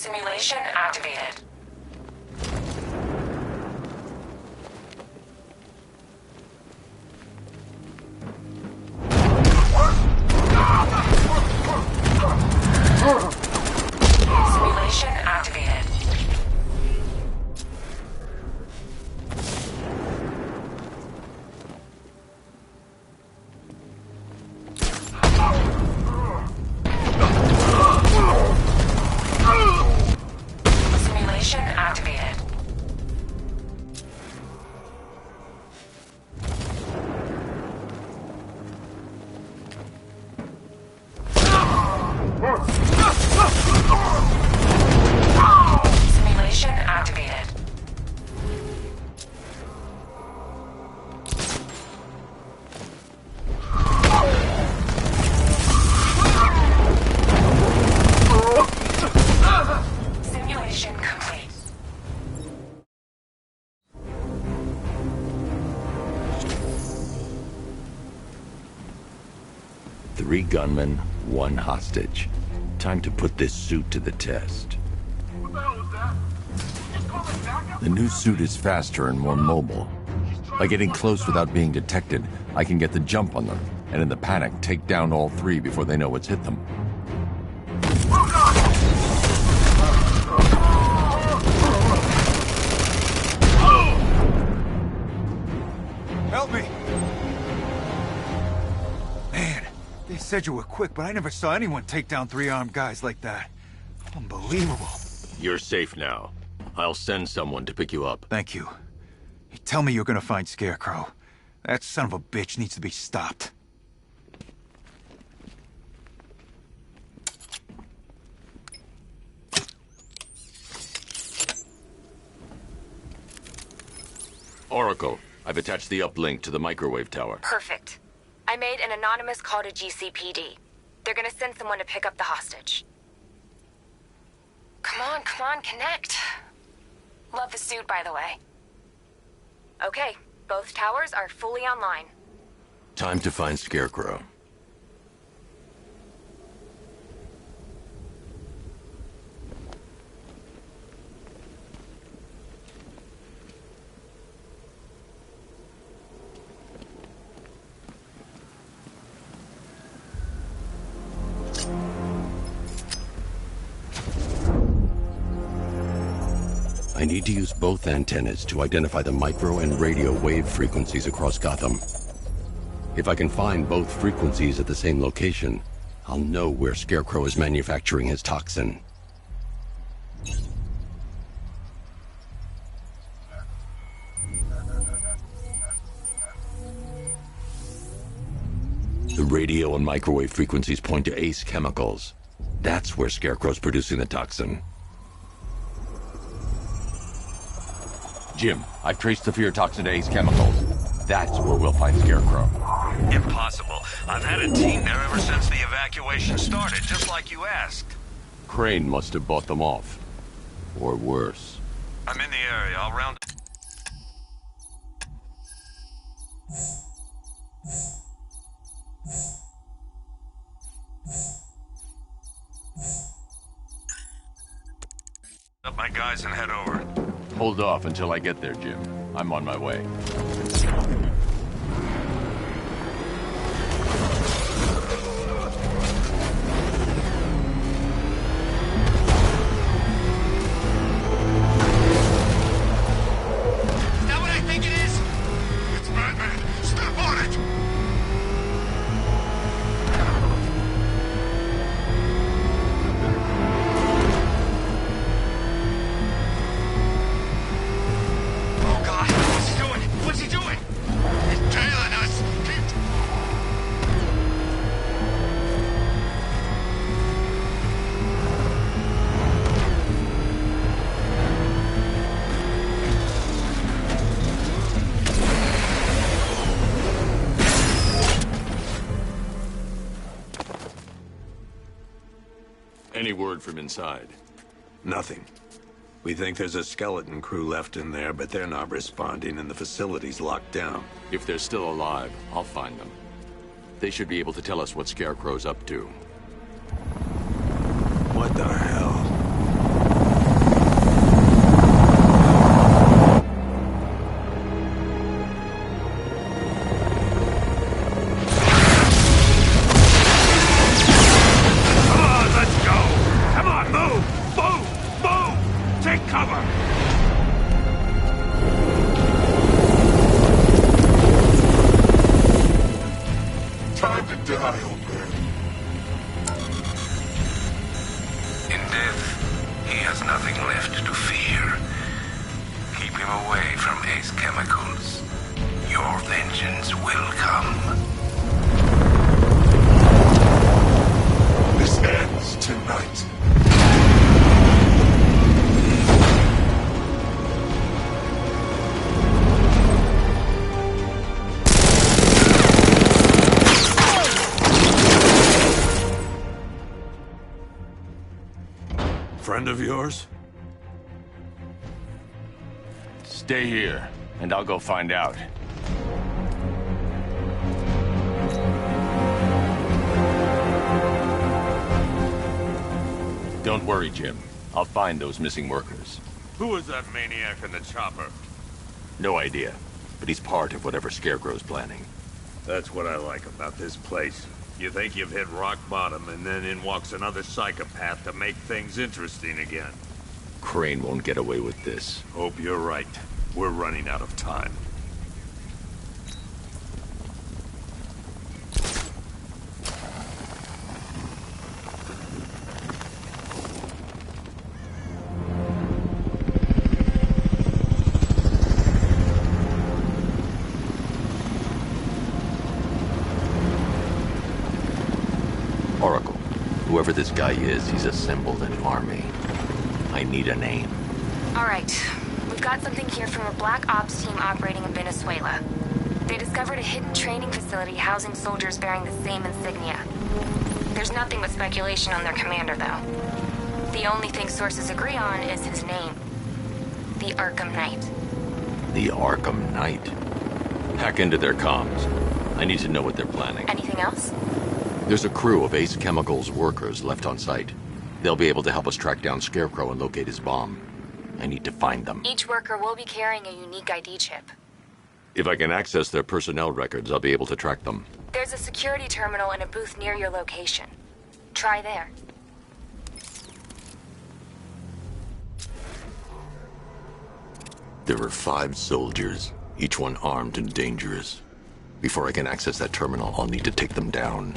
Speaker 7: Simulation activated. Simulation activated. Simulation activated. Simulation activated. Simulation complete.
Speaker 9: Three gunmen, one hostage. Time to put this suit to the test. The new suit is faster and more mobile. By getting close without being detected, I can get the jump on them, and in the panic, take down all three before they know what's hit them.
Speaker 17: Help me! Man, they said you were quick, but I never saw anyone take down three armed guys like that. Unbelievable.
Speaker 9: You're safe now. I'll send someone to pick you up.
Speaker 17: Thank you. Hey, tell me you're gonna find Scarecrow. That son of a bitch needs to be stopped.
Speaker 9: Oracle, I've attached the uplink to the microwave tower.
Speaker 3: Perfect. I made an anonymous call to GCPD. They're gonna send someone to pick up the hostage. Come on, connect. Love the suit, by the way. Okay, both towers are fully online.
Speaker 9: Time to find Scarecrow. I need to use both antennas to identify the micro and radio wave frequencies across Gotham. If I can find both frequencies at the same location, I'll know where Scarecrow is manufacturing his toxin. The radio and microwave frequencies point to Ace Chemicals. That's where Scarecrow's producing the toxin. Jim, I've traced the fear toxin to Ace Chemicals. That's where we'll find Scarecrow.
Speaker 12: Impossible. I've had a team there ever since the evacuation started, just like you asked.
Speaker 9: Crane must have bought them off. Or worse.
Speaker 12: I'm in the area. I'll round... up my guys and head over.
Speaker 9: Hold off until I get there, Jim. I'm on my way.
Speaker 12: Is that what I think it is? It's Batman. Step on it!
Speaker 9: Any word from inside?
Speaker 1: Nothing. We think there's a skeleton crew left in there, but they're not responding and the facility's locked down.
Speaker 9: If they're still alive, I'll find them. They should be able to tell us what Scarecrow's up to.
Speaker 1: What the hell?
Speaker 15: He has nothing left to fear. Keep him away from Ace Chemicals. Your vengeance will come.
Speaker 2: This ends tonight.
Speaker 1: Friend of yours?
Speaker 16: Stay here, and I'll go find out. Don't worry, Jim. I'll find those missing workers.
Speaker 12: Who was that maniac in the chopper?
Speaker 16: No idea, but he's part of whatever Scarecrow's planning.
Speaker 12: That's what I like about this place. You think you've hit rock bottom, and then in walks another psychopath to make things interesting again.
Speaker 16: Crane won't get away with this.
Speaker 12: Hope you're right. We're running out of time.
Speaker 9: Oracle, whoever this guy is, he's assembled an army. I need a name.
Speaker 3: All right. We've got something here from a Black Ops team operating in Venezuela. They discovered a hidden training facility housing soldiers bearing the same insignia. There's nothing but speculation on their commander, though. The only thing sources agree on is his name. The Arkham Knight.
Speaker 9: The Arkham Knight? Hack into their comms. I need to know what they're planning.
Speaker 3: Anything else?
Speaker 9: There's a crew of Ace Chemicals workers left on site. They'll be able to help us track down Scarecrow and locate his bomb. I need to find them.
Speaker 3: Each worker will be carrying a unique ID chip.
Speaker 9: If I can access their personnel records, I'll be able to track them.
Speaker 3: There's a security terminal in a booth near your location. Try there.
Speaker 9: There are 5 soldiers, each one armed and dangerous. Before I can access that terminal, I'll need to take them down.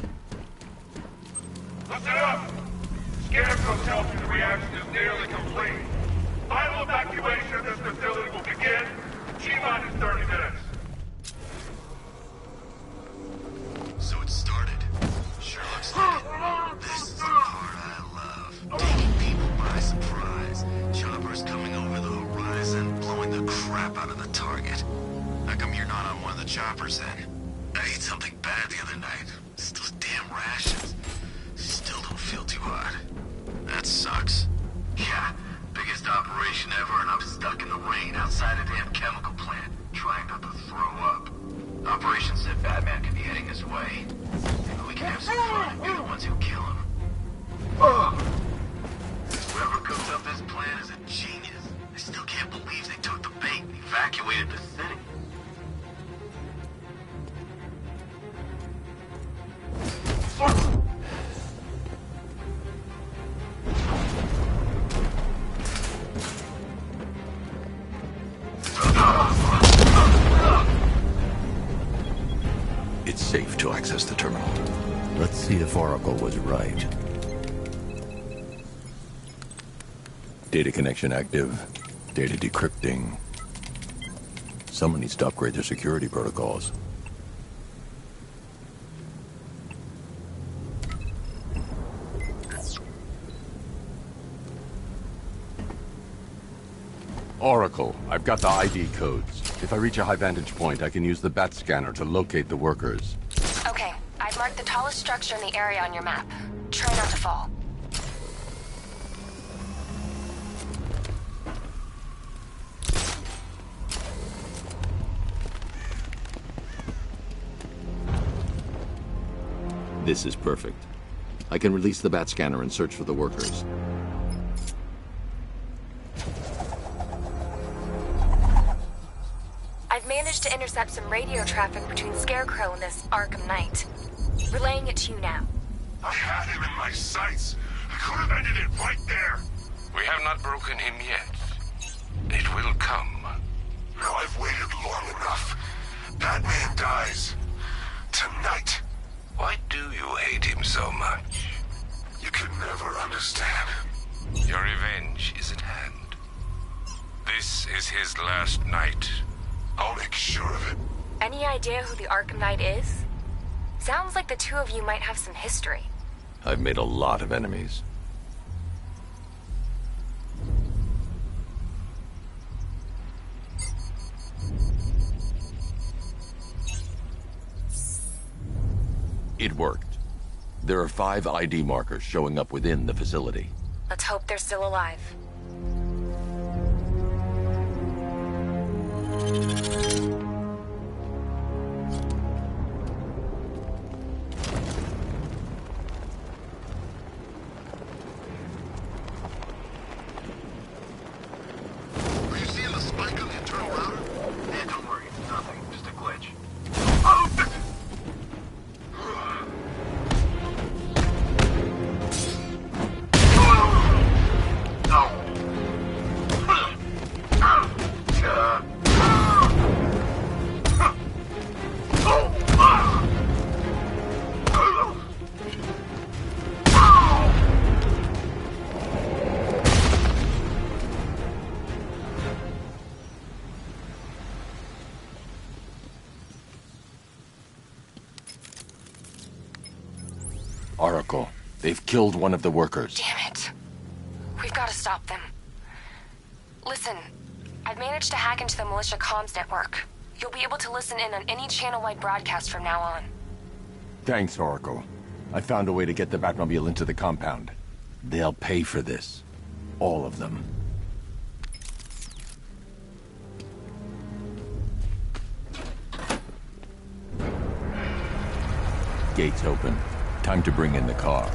Speaker 14: Listen up! Scarecrow tells you the reaction is nearly complete. Final evacuation of this facility will begin T-minus 30 minutes.
Speaker 8: So it started. Sure looks like it. This is the part I love. Taking people by surprise. Choppers coming over the horizon, blowing the crap out of the target. How come you're not on one of the choppers then? I ate something bad the other night. It's those damn rations. Still don't feel too hot. That sucks. Yeah, biggest operation ever, and I'm stuck in the rain outside a damn chemical plant, trying not to throw up. Operation said Batman could be heading his way. Maybe we can have some fun and be the ones who kill him. Whoever cooked up this plan is a genius. I still can't believe they took the bait and evacuated the city.
Speaker 9: It's safe to access the terminal. Let's see if Oracle was right. Data connection active. Data decrypting. Someone needs to upgrade their security protocols. Oracle, I've got the ID codes. If I reach a high vantage point, I can use the bat scanner to locate the workers.
Speaker 3: Okay, I've marked the tallest structure in the area on your map. Try not to fall.
Speaker 9: This is perfect. I can release the bat scanner and search for the workers.
Speaker 3: I've managed to intercept some radio traffic between Scarecrow and this Arkham Knight. Relaying it to you now.
Speaker 2: I had him in my sights. I could have ended it right there.
Speaker 15: We have not broken him yet. It will come.
Speaker 2: Now I've waited long enough. Batman dies. Tonight.
Speaker 15: Why do you hate him so much?
Speaker 2: You can never understand.
Speaker 15: Your revenge
Speaker 2: is his last night. I'll make sure of it.
Speaker 3: Any idea who the Arkham Knight is? Sounds like the two of you might have some history.
Speaker 9: I've made a lot of enemies. It worked. There are 5 ID markers showing up within the facility.
Speaker 3: Let's hope they're still alive.
Speaker 2: Are you seeing the spike on the internal router?
Speaker 5: Yeah, don't worry. It's nothing. Just a glitch.
Speaker 9: Oracle, they've killed one of the workers.
Speaker 3: Damn it. We've got to stop them. Listen, I've managed to hack into the militia comms network. You'll be able to listen in on any channel-wide broadcast from now on.
Speaker 17: Thanks, Oracle. I found a way to get the Batmobile into the compound.
Speaker 9: They'll pay for this. All of them. Gates open. Time to bring in the car.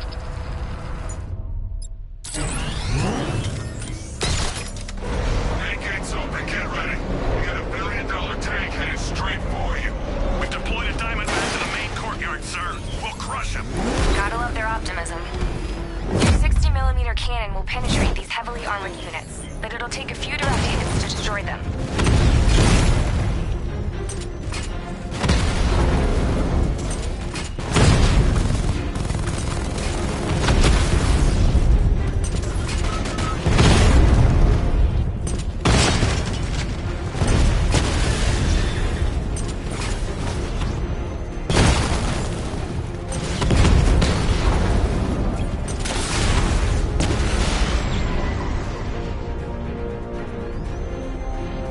Speaker 2: Hey, gates open. Get ready. We got $1 billion tank headed straight for you.
Speaker 12: We've deployed a diamond back to the main courtyard, sir. We'll crush him.
Speaker 3: Gotta love their optimism. Your 60mm cannon will penetrate these heavily armored units, but it'll take a few direct hits to destroy them.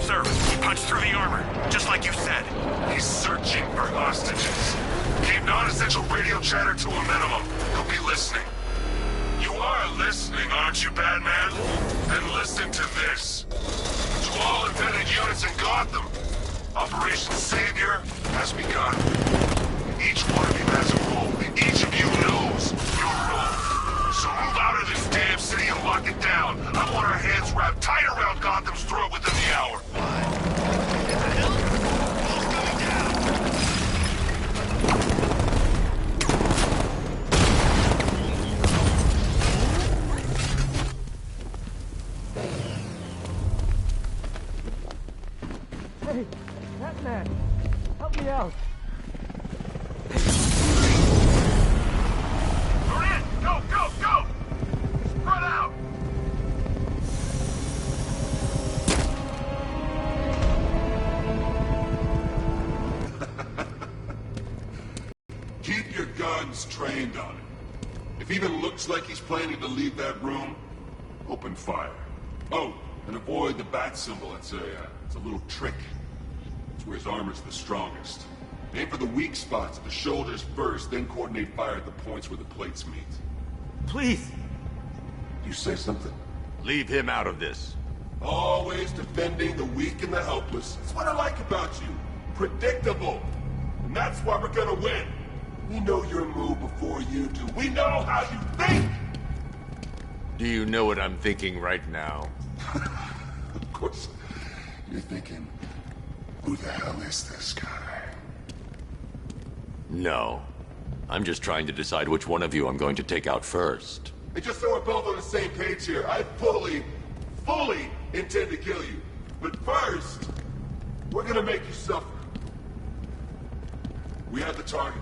Speaker 12: Sir, he punched through the armor, just like you said.
Speaker 2: He's searching for hostages. Keep non-essential radio chatter to a minimum. He'll be listening. You are listening, aren't you, Batman? Then listen to this. To all embedded units in Gotham, Operation Savior has begun. Each one of you has a role. Each of you knows your role. So move out of this damn city and lock it down. I want our hands wrapped tight around Gotham's throat within the hour.
Speaker 20: Hey, Batman! Help me out!
Speaker 2: You're in! Go, go, go! Spread out! Keep your guns trained on him. If he even looks like he's planning to leave that room, open fire. Oh, and avoid the bat symbol. It's a little trick. It's where his armor's the strongest. Aim for the weak spots at the shoulders first, then coordinate fire at the points where the plates meet.
Speaker 17: Please!
Speaker 2: You say something?
Speaker 9: Leave him out of this.
Speaker 2: Always defending the weak and the helpless. That's what I like about you. Predictable. And that's why we're gonna win. We know your move before you do. We know how you think!
Speaker 9: Do you know what I'm thinking right now?
Speaker 2: Of course, you're thinking, who the hell is this guy?
Speaker 9: No. I'm just trying to decide which one of you I'm going to take out first.
Speaker 2: Hey, just so we're both on the same page here, I fully intend to kill you. But first, we're gonna make you suffer. We have the target.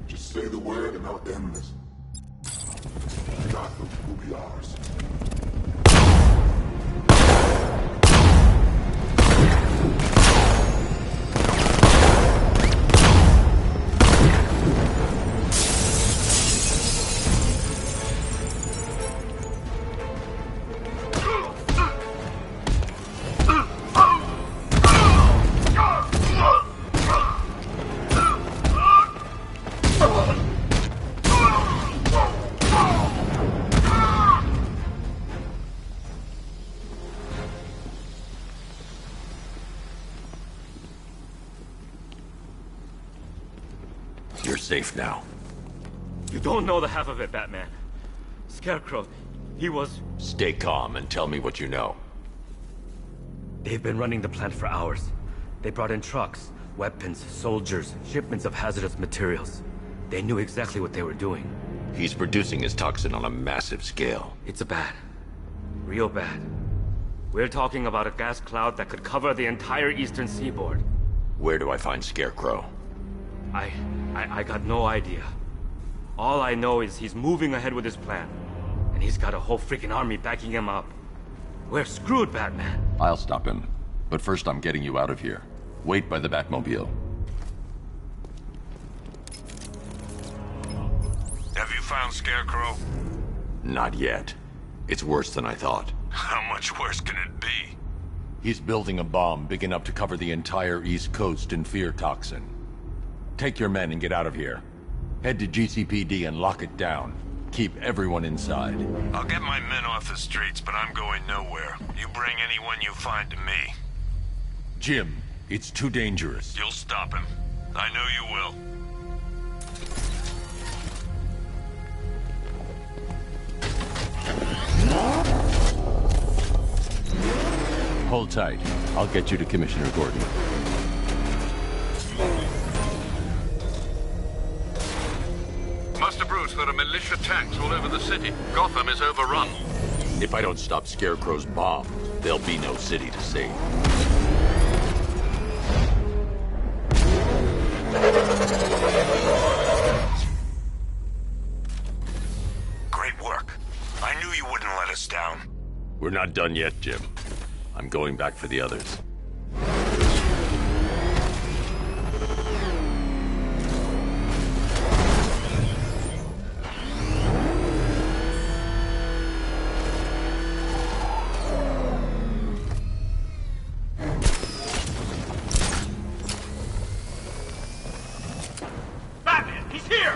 Speaker 2: Just say the word and I'll end this. Gotham will be ours.
Speaker 9: safe now.
Speaker 6: You don't know the half of it, Batman. Scarecrow, he was...
Speaker 9: Stay calm and tell me what you know.
Speaker 6: They've been running the plant for hours. They brought in trucks, weapons, soldiers, shipments of hazardous materials. They knew exactly what they were doing.
Speaker 9: He's producing his toxin on a massive scale.
Speaker 6: It's bad. Real bad. We're talking about a gas cloud that could cover the entire eastern seaboard.
Speaker 9: Where do I find Scarecrow?
Speaker 6: I got no idea. All I know is he's moving ahead with his plan. And he's got a whole freaking army backing him up. We're screwed, Batman.
Speaker 9: I'll stop him. But first I'm getting you out of here. Wait by the Batmobile.
Speaker 12: Have you found Scarecrow?
Speaker 9: Not yet. It's worse than I thought.
Speaker 12: How much worse can it be?
Speaker 9: He's building a bomb big enough to cover the entire East Coast in fear toxin. Take your men and get out of here. Head to GCPD and lock it down. Keep everyone inside.
Speaker 12: I'll get my men off the streets, but I'm going nowhere. You bring anyone you find to me.
Speaker 9: Jim, it's too dangerous.
Speaker 12: You'll stop him. I know you will.
Speaker 9: Hold tight. I'll get you to Commissioner Gordon.
Speaker 11: Master Bruce, there are militia tanks all over the city. Gotham is overrun.
Speaker 9: If I don't stop Scarecrow's bomb, there'll be no city to save.
Speaker 12: Great work. I knew you wouldn't let us down.
Speaker 9: We're not done yet, Jim. I'm going back for the others.
Speaker 14: Batman, he's here!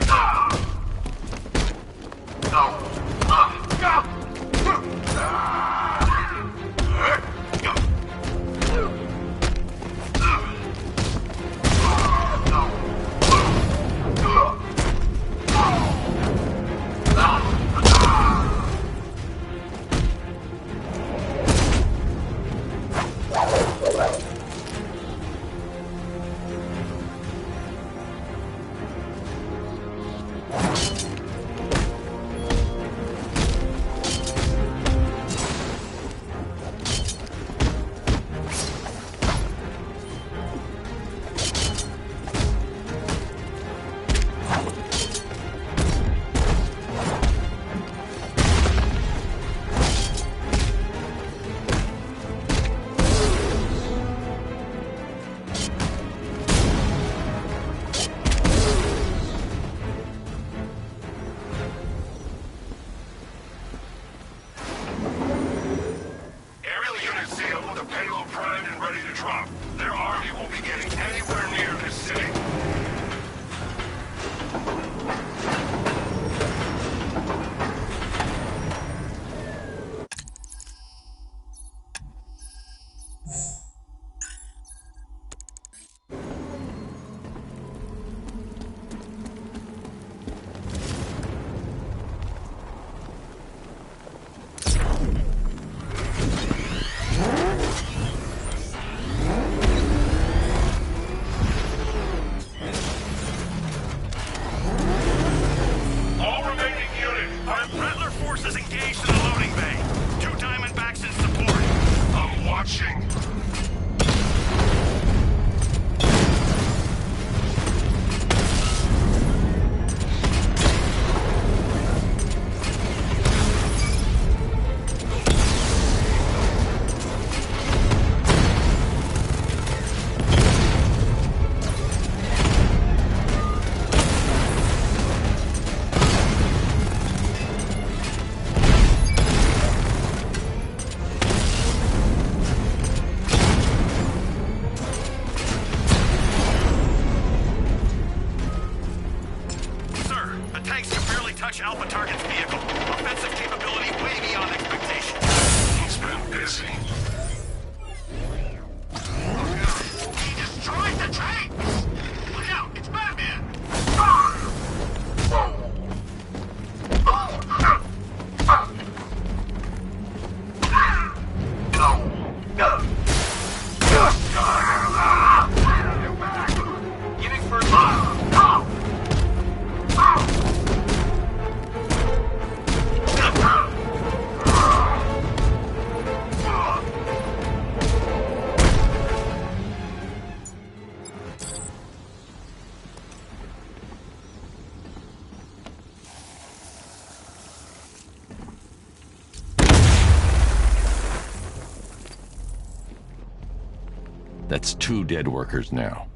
Speaker 9: That's 2 dead workers now.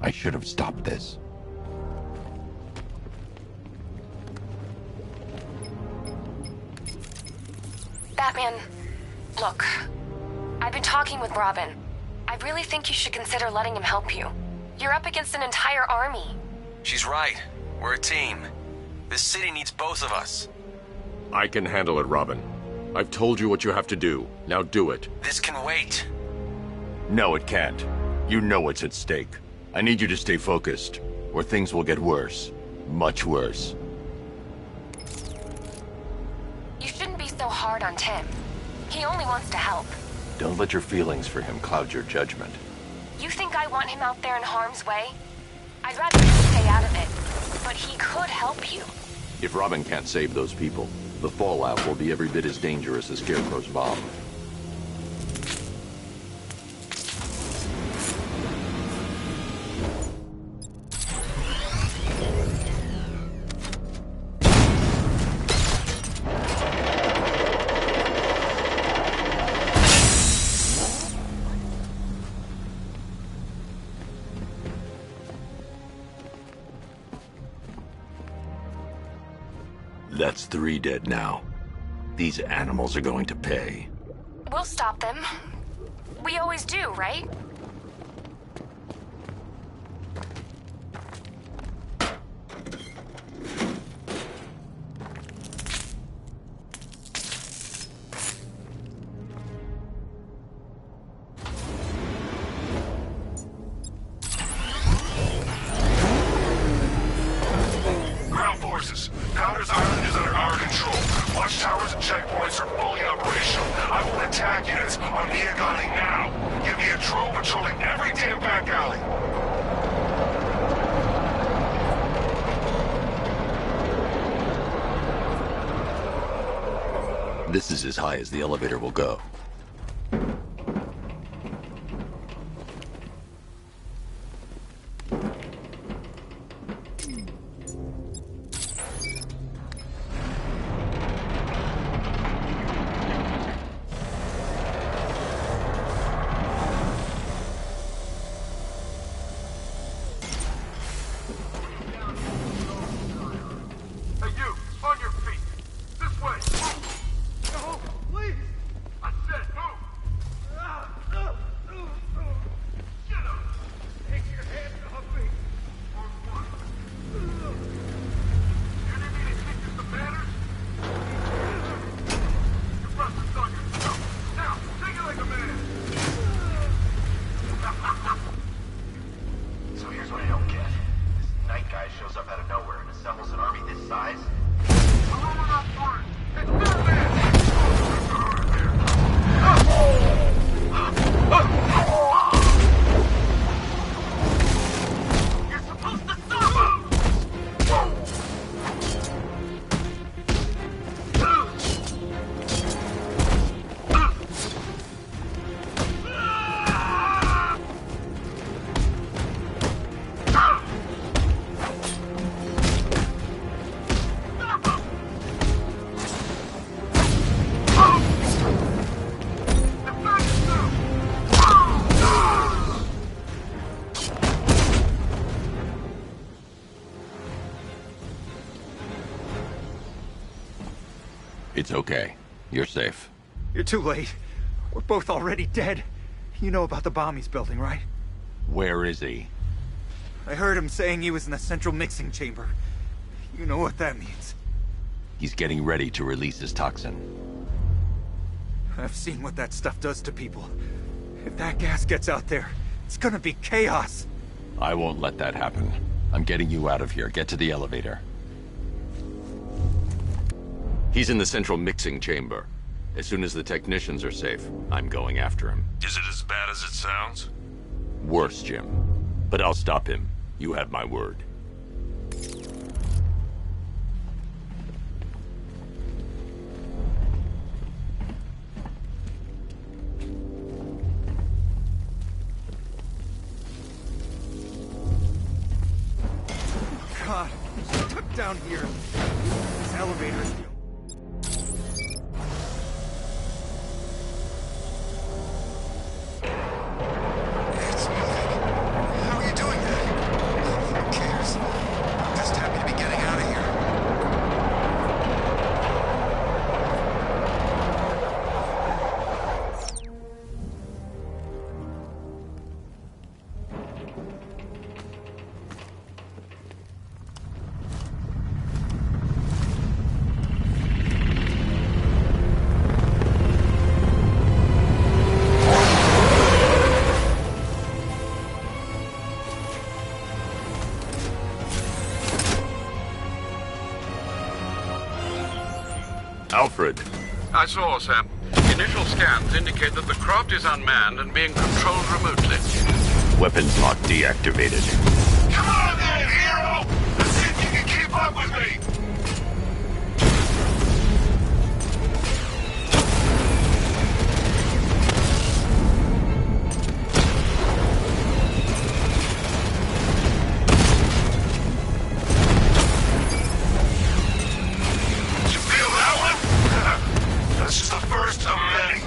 Speaker 9: I should have stopped this.
Speaker 3: Batman, look. I've been talking with Robin. I really think you should consider letting him help you. You're up against an entire army.
Speaker 22: She's right. We're a team. This city needs both of us.
Speaker 9: I can handle it, Robin. I've told you what you have to do. Now do it.
Speaker 22: This can wait.
Speaker 9: No, it can't. You know what's at stake. I need you to stay focused, or things will get worse. Much worse.
Speaker 3: You shouldn't be so hard on Tim. He only wants to help.
Speaker 9: Don't let your feelings for him cloud your judgment.
Speaker 3: You think I want him out there in harm's way? I'd rather you stay out of it. But he could help you.
Speaker 9: If Robin can't save those people, the fallout will be every bit as dangerous as Scarecrow's bomb. That's 3 dead now. These animals are going to pay.
Speaker 3: We'll stop them. We always do, right?
Speaker 2: Ground forces, Connor's Island is under our control. Watchtowers and checkpoints are fully operational. I will attack units on Miagani now. Give me a drone patrolling every damn back alley.
Speaker 9: This is as high as the elevator will go.
Speaker 14: Hey, you! On your feet! This way! Move! No, please! I said move! Get up! Take your hands off me! Or what? You need me to teach you some manners? Your brother's on yourself! Now, take it like a man!
Speaker 5: So here's what I don't get. This night guy shows up out of nowhere and assembles an army this size.
Speaker 14: You're supposed to stop him!
Speaker 9: It's okay. You're safe.
Speaker 20: You're too late. We're both already dead. You know about the bomb he's building, right?
Speaker 9: Where is he?
Speaker 20: I heard him saying he was in the central mixing chamber. You know what that means.
Speaker 9: He's getting ready to release his toxin.
Speaker 20: I've seen what that stuff does to people. If that gas gets out there, it's gonna be chaos.
Speaker 9: I won't let that happen. I'm getting you out of here. Get to the elevator. He's in the central mixing chamber. As soon as the technicians are safe, I'm going after him.
Speaker 12: Is it as bad as it sounds?
Speaker 9: Worse, Jim. But I'll stop him. You have my word.
Speaker 20: God, stuck down here. This elevator's the
Speaker 9: Alfred.
Speaker 11: I saw, sir. Initial scans indicate that the craft is unmanned and being controlled remotely.
Speaker 9: Weapons lock deactivated.
Speaker 14: Come on then, hero! Let's see if you can keep up with me! You feel that one? That's just the first of many.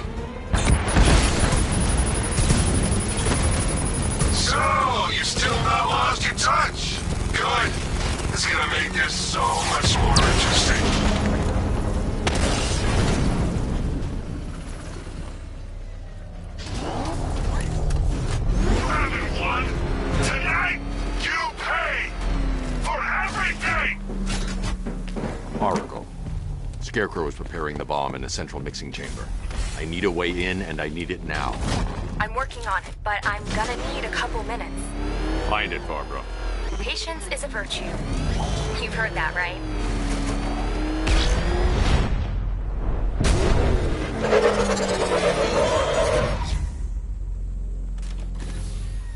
Speaker 14: So, you still not lost your touch? Good. It's gonna make this so much more interesting. Everyone, tonight, you pay for everything!
Speaker 9: Oracle. Scarecrow is preparing the bomb in the central mixing chamber. I need a way in, and I need it now.
Speaker 3: I'm working on it, but I'm gonna need a couple minutes.
Speaker 9: Find it, Barbara.
Speaker 3: Patience is a virtue. You've heard that, right?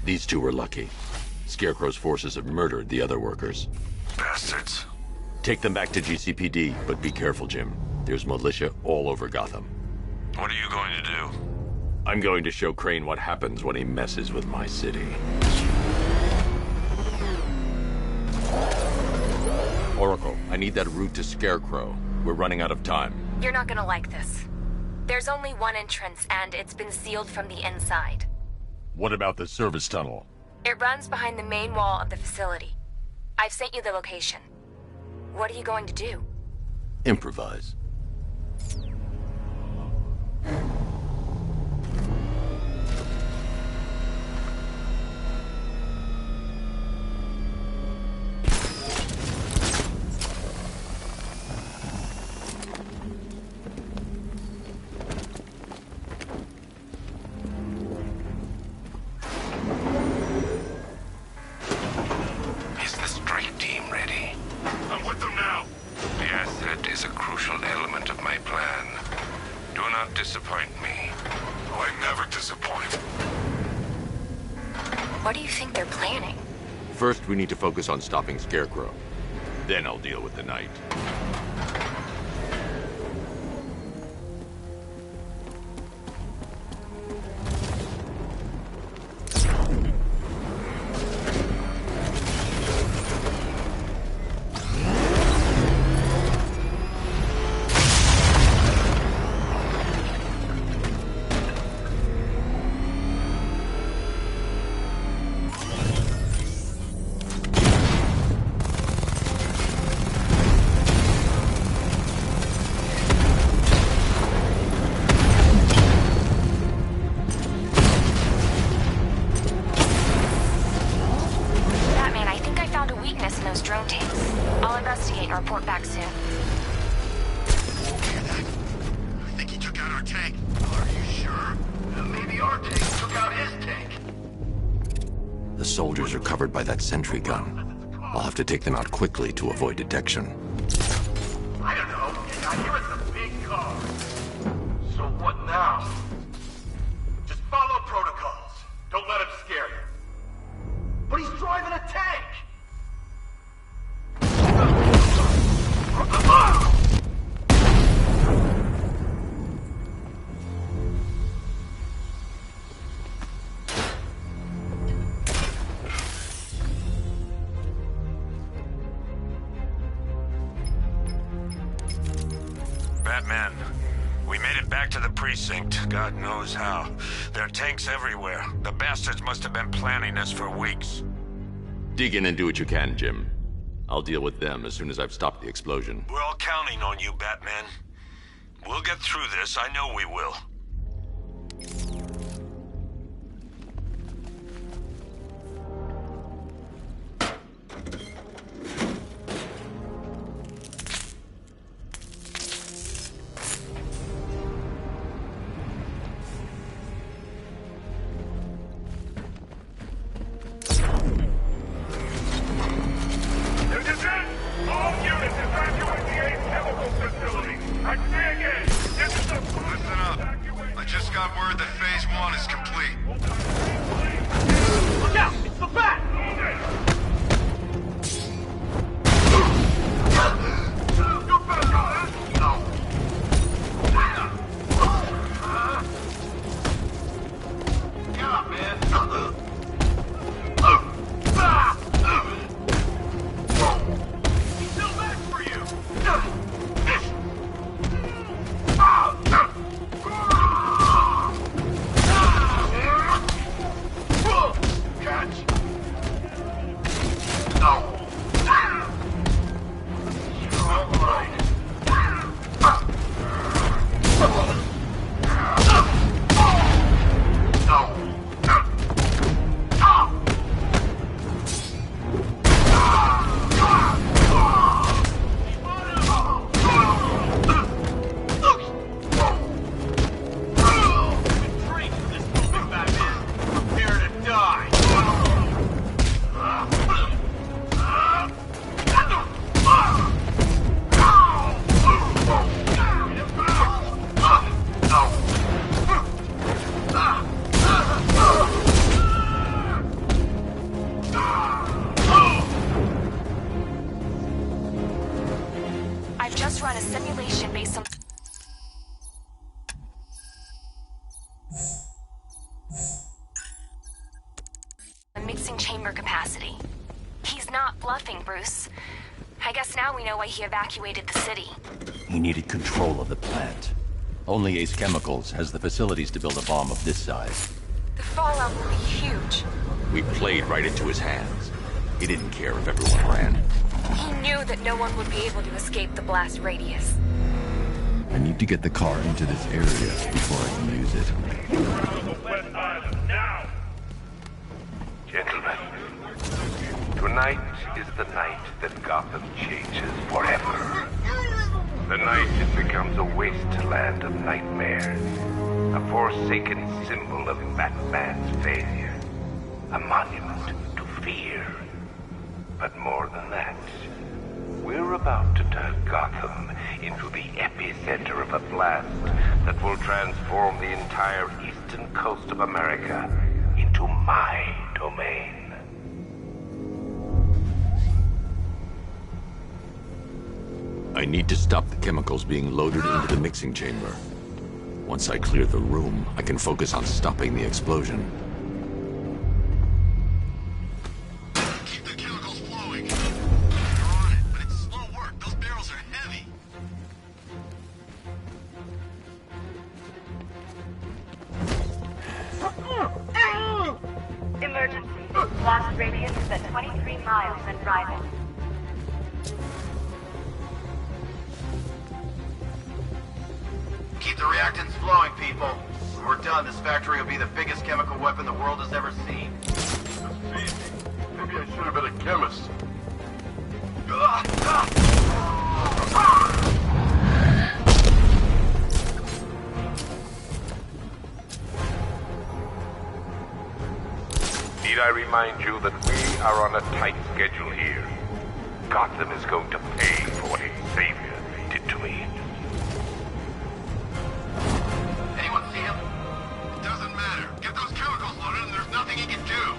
Speaker 9: These two were lucky. Scarecrow's forces have murdered the other workers.
Speaker 14: Bastards.
Speaker 9: Take them back to GCPD, but be careful, Jim. There's militia all over Gotham.
Speaker 14: What are you going to do?
Speaker 9: I'm going to show Crane what happens when he messes with my city. Oracle, I need that route to Scarecrow. We're running out of time.
Speaker 3: You're not gonna like this. There's only one entrance, and it's been sealed from the inside.
Speaker 9: What about the service tunnel?
Speaker 3: It runs behind the main wall of the facility. I've sent you the location. What are you going to do?
Speaker 9: Improvise.
Speaker 15: Is the strike team ready?
Speaker 14: I'm with them now.
Speaker 15: The asset is a crucial element of my plan. Do not disappoint me.
Speaker 14: Oh, I never disappoint.
Speaker 3: What do you think they're planning?
Speaker 9: First, we need to focus on stopping Scarecrow. Then I'll deal with the Knight.
Speaker 3: Batman, I think I found a weakness in those drone tanks. I'll investigate and report back soon.
Speaker 14: I think he took out our tank. Are you sure? Maybe our tank took out his tank.
Speaker 9: The soldiers are covered by that sentry gun. I'll have to take them out quickly to avoid detection.
Speaker 14: I don't know. I hear it's a big car. So what now? Just follow protocols. Don't let him scare you. But he's driving a tank!
Speaker 12: Batman, we made it back to the precinct, God knows how. There are tanks everywhere. The bastards must have been planning this for weeks.
Speaker 9: Dig in and do what you can, Jim. I'll deal with them as soon as I've stopped the explosion.
Speaker 12: We're all counting on you, Batman. We'll get through this, I know we will.
Speaker 14: All units evacuate the 8th chemical facility. I
Speaker 3: calculation based on the mixing chamber capacity. He's not bluffing, Bruce. I guess now we know why he evacuated the city.
Speaker 9: He needed control of the plant. Only Ace Chemicals has the facilities to build a bomb of this size.
Speaker 3: The fallout will be huge.
Speaker 9: We played right into his hands. He didn't care if everyone ran.
Speaker 3: He knew that no one would be able to escape the blast radius.
Speaker 9: I need to get the car into this area before I can use it.
Speaker 15: Gentlemen, tonight is the night that Gotham changes forever. The night it becomes a wasteland of nightmares, a forsaken symbol of Batman's failure, a monument to fear. But more than that, we're about to turn Gotham into the epicenter of a blast that will transform the entire eastern coast of America into my domain.
Speaker 9: I need to stop the chemicals being loaded into the mixing chamber. Once I clear the room, I can focus on stopping the explosion.
Speaker 8: Keep the chemicals flowing. You're on it, but it's slow work. Those barrels are heavy.
Speaker 13: Emergency. Blast radius is at 23 miles and rising.
Speaker 14: Keep the reactants flowing, people. When we're done, this factory will be the biggest chemical weapon the world has ever seen.
Speaker 4: This is easy. Maybe I should have been a chemist.
Speaker 15: Need I remind you that we are on a tight schedule here? Gotham is going to pay for what its savior did to me.
Speaker 8: Anyone see him? It doesn't matter. Get those chemicals loaded and there's nothing he can do.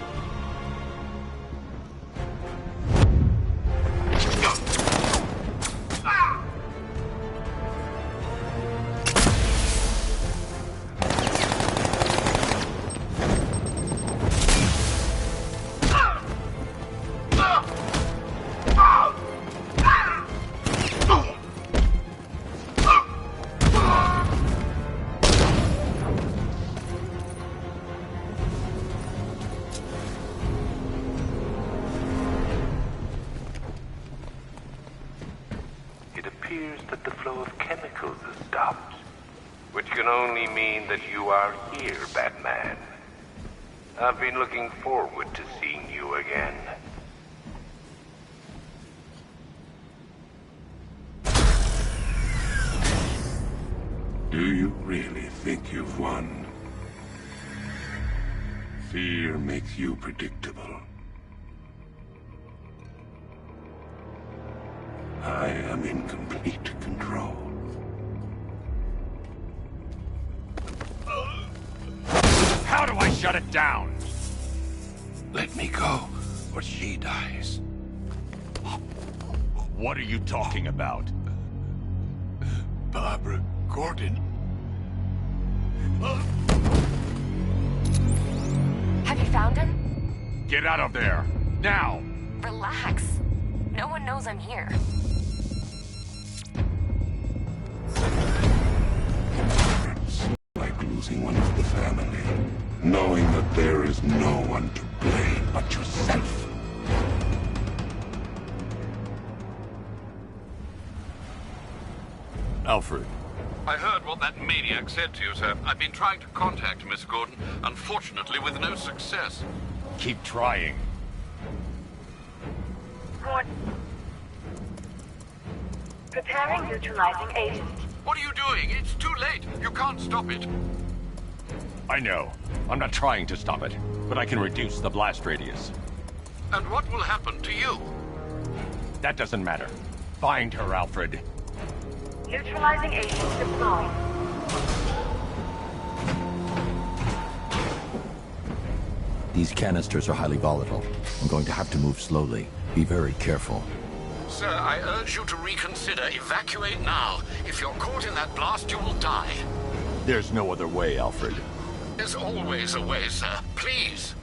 Speaker 15: It appears that the flow of chemicals has stopped, which can only mean that you are here, Batman. I've been looking forward to seeing you again.
Speaker 18: Do you really think you've won? Fear makes you predictable. I am in complete control.
Speaker 17: How do I shut it down?
Speaker 18: Let me go, or she dies.
Speaker 17: What are you talking about?
Speaker 18: Barbara Gordon.
Speaker 3: Have you found him?
Speaker 17: Get out of there! Now!
Speaker 3: Relax. No one knows I'm here.
Speaker 18: It's like losing one of the family, knowing that there is no one to blame but yourself.
Speaker 9: Alfred.
Speaker 11: I heard what that maniac said to you, sir. I've been trying to contact Miss Gordon, unfortunately with no success.
Speaker 17: Keep trying.
Speaker 13: Gordon. Preparing neutralizing agent.
Speaker 11: What are you doing? It's too late. You can't stop it.
Speaker 17: I know. I'm not trying to stop it, but I can reduce the blast radius.
Speaker 11: And what will happen to you?
Speaker 17: That doesn't matter. Find her, Alfred.
Speaker 13: Neutralizing agent deployed.
Speaker 9: These canisters are highly volatile. I'm going to have to move slowly. Be very careful.
Speaker 11: Sir, I urge you to reconsider. Evacuate now. If you're caught in that blast, you will die.
Speaker 16: There's no other way, Alfred.
Speaker 11: There's always a way, sir. Please.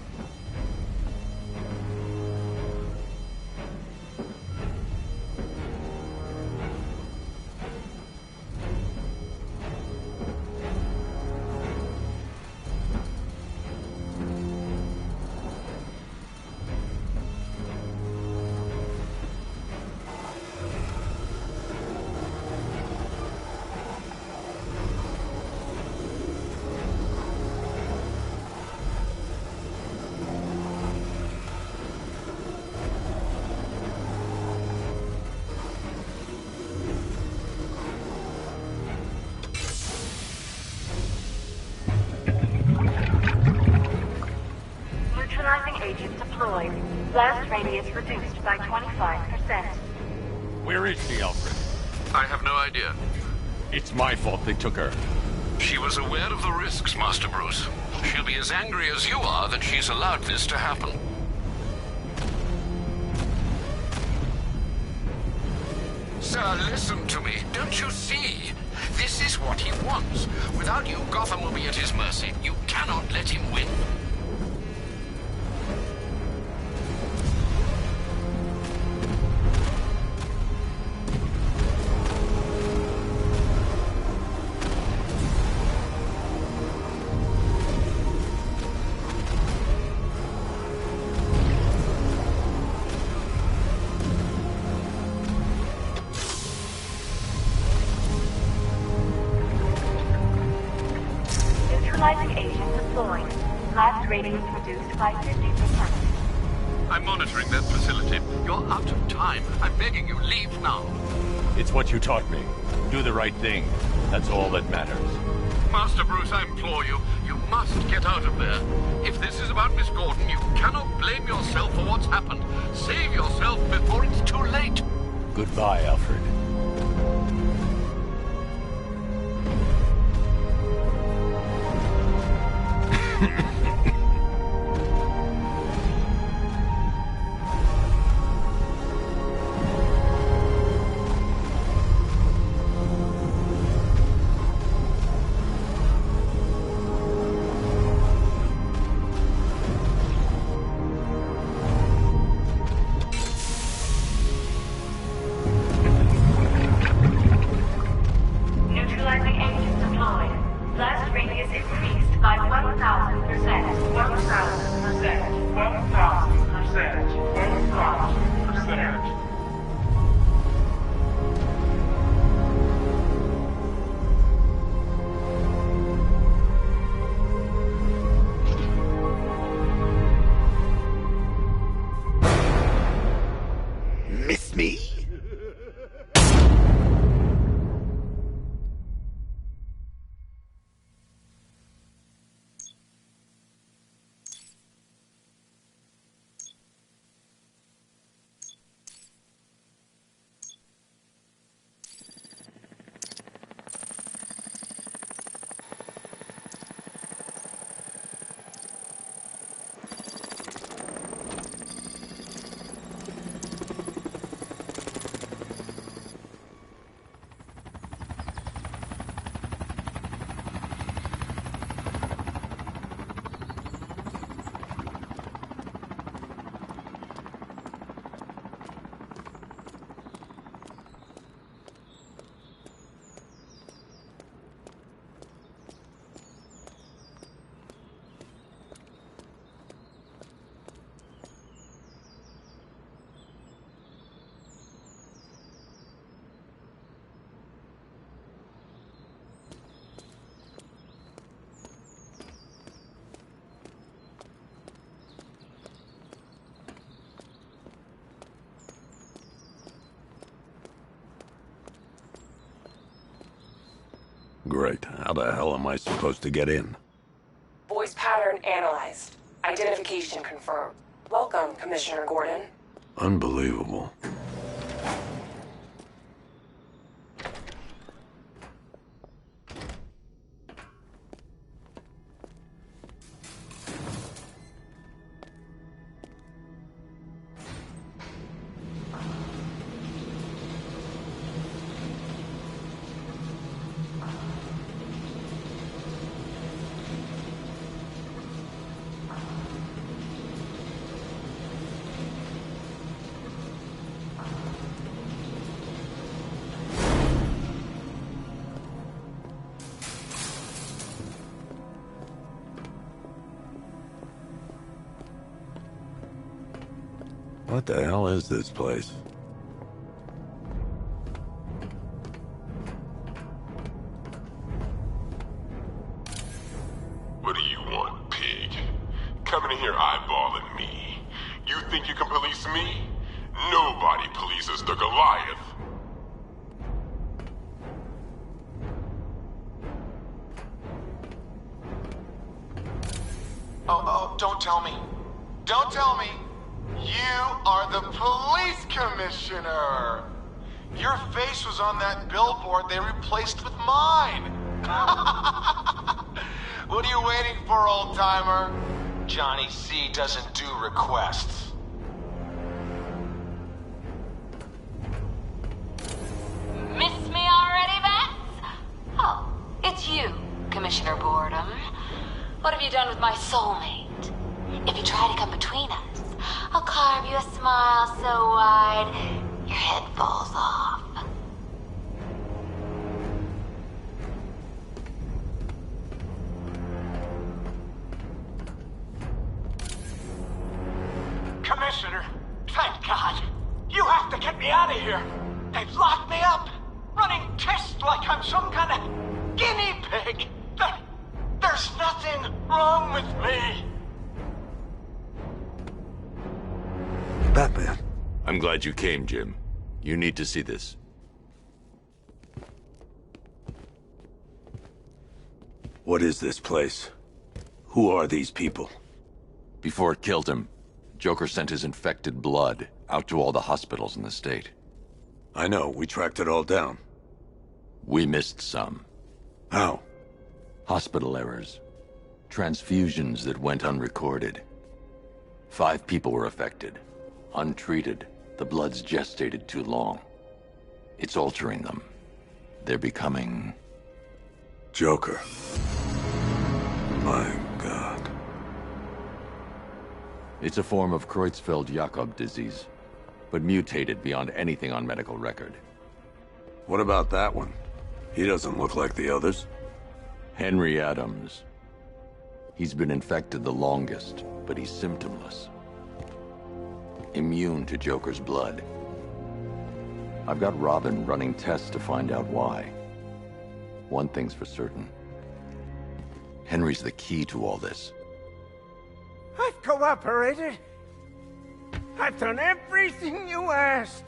Speaker 13: Neutralizing agent deployed. Blast radius reduced by 25%.
Speaker 16: Where is she, Alfred?
Speaker 11: I have no idea.
Speaker 16: It's my fault they took her.
Speaker 11: She was aware of the risks, Master Bruce. She'll be as angry as you are that she's allowed this to happen. Sir, listen to me. Don't you see? This is what he wants. Without you, Gotham will be at his mercy. You cannot let him win.
Speaker 13: Neutralizing agent deployed. Blast radius reduced by 50%.
Speaker 11: I'm monitoring that facility. You're out of time. I'm begging you, leave now.
Speaker 16: It's what you taught me. Do the right thing. That's all that matters.
Speaker 11: Master Bruce, I implore you, you must get out of there. If this is about Miss Gordon, you cannot blame yourself for what's happened. Save yourself before it's too late.
Speaker 16: Goodbye, Alfred.
Speaker 13: Neutralizing agent deployed. Blast radius increased by 1,000%. 1,000%. 1,000%. 1,000%.
Speaker 1: Miss me? Great. How the hell am I supposed to get in?
Speaker 7: Voice pattern analyzed. Identification confirmed. Welcome, Commissioner Gordon.
Speaker 1: Unbelievable. What the hell is this place?
Speaker 10: What do you want, pig? Coming in here eyeballing me. You think you can police me? Nobody polices the Goliath.
Speaker 4: Oh, don't tell me. Don't tell me. You are the police commissioner. Your face was on that billboard they replaced with mine. What are you waiting for, old-timer? Johnny C doesn't do requests.
Speaker 19: Miss me already, Bats? Oh, it's you, Commissioner Boredom. What have you done with my soulmate? If you try to come between us, I'll carve you a smile so wide, your head falls off.
Speaker 14: Commissioner, thank God. You have to get me out of here. They've locked me up, running tests like I'm some kind of guinea pig. There's nothing wrong with me.
Speaker 1: Batman.
Speaker 9: I'm glad you came, Jim. You need to see this.
Speaker 1: What is this place? Who are these people?
Speaker 9: Before it killed him, Joker sent his infected blood out to all the hospitals in the state.
Speaker 1: I know, we tracked it all down.
Speaker 9: We missed some.
Speaker 1: How?
Speaker 9: Hospital errors. Transfusions that went unrecorded. 5 people were affected. Untreated, the blood's gestated too long. It's altering them. They're becoming...
Speaker 1: Joker. My God.
Speaker 9: It's a form of Creutzfeldt-Jakob disease, but mutated beyond anything on medical record.
Speaker 1: What about that one? He doesn't look like the others.
Speaker 9: Henry Adams. He's been infected the longest, but he's symptomless. Immune to Joker's blood. I've got Robin running tests to find out why. One thing's for certain. Henry's the key to all this.
Speaker 14: I've cooperated. I've done everything you asked.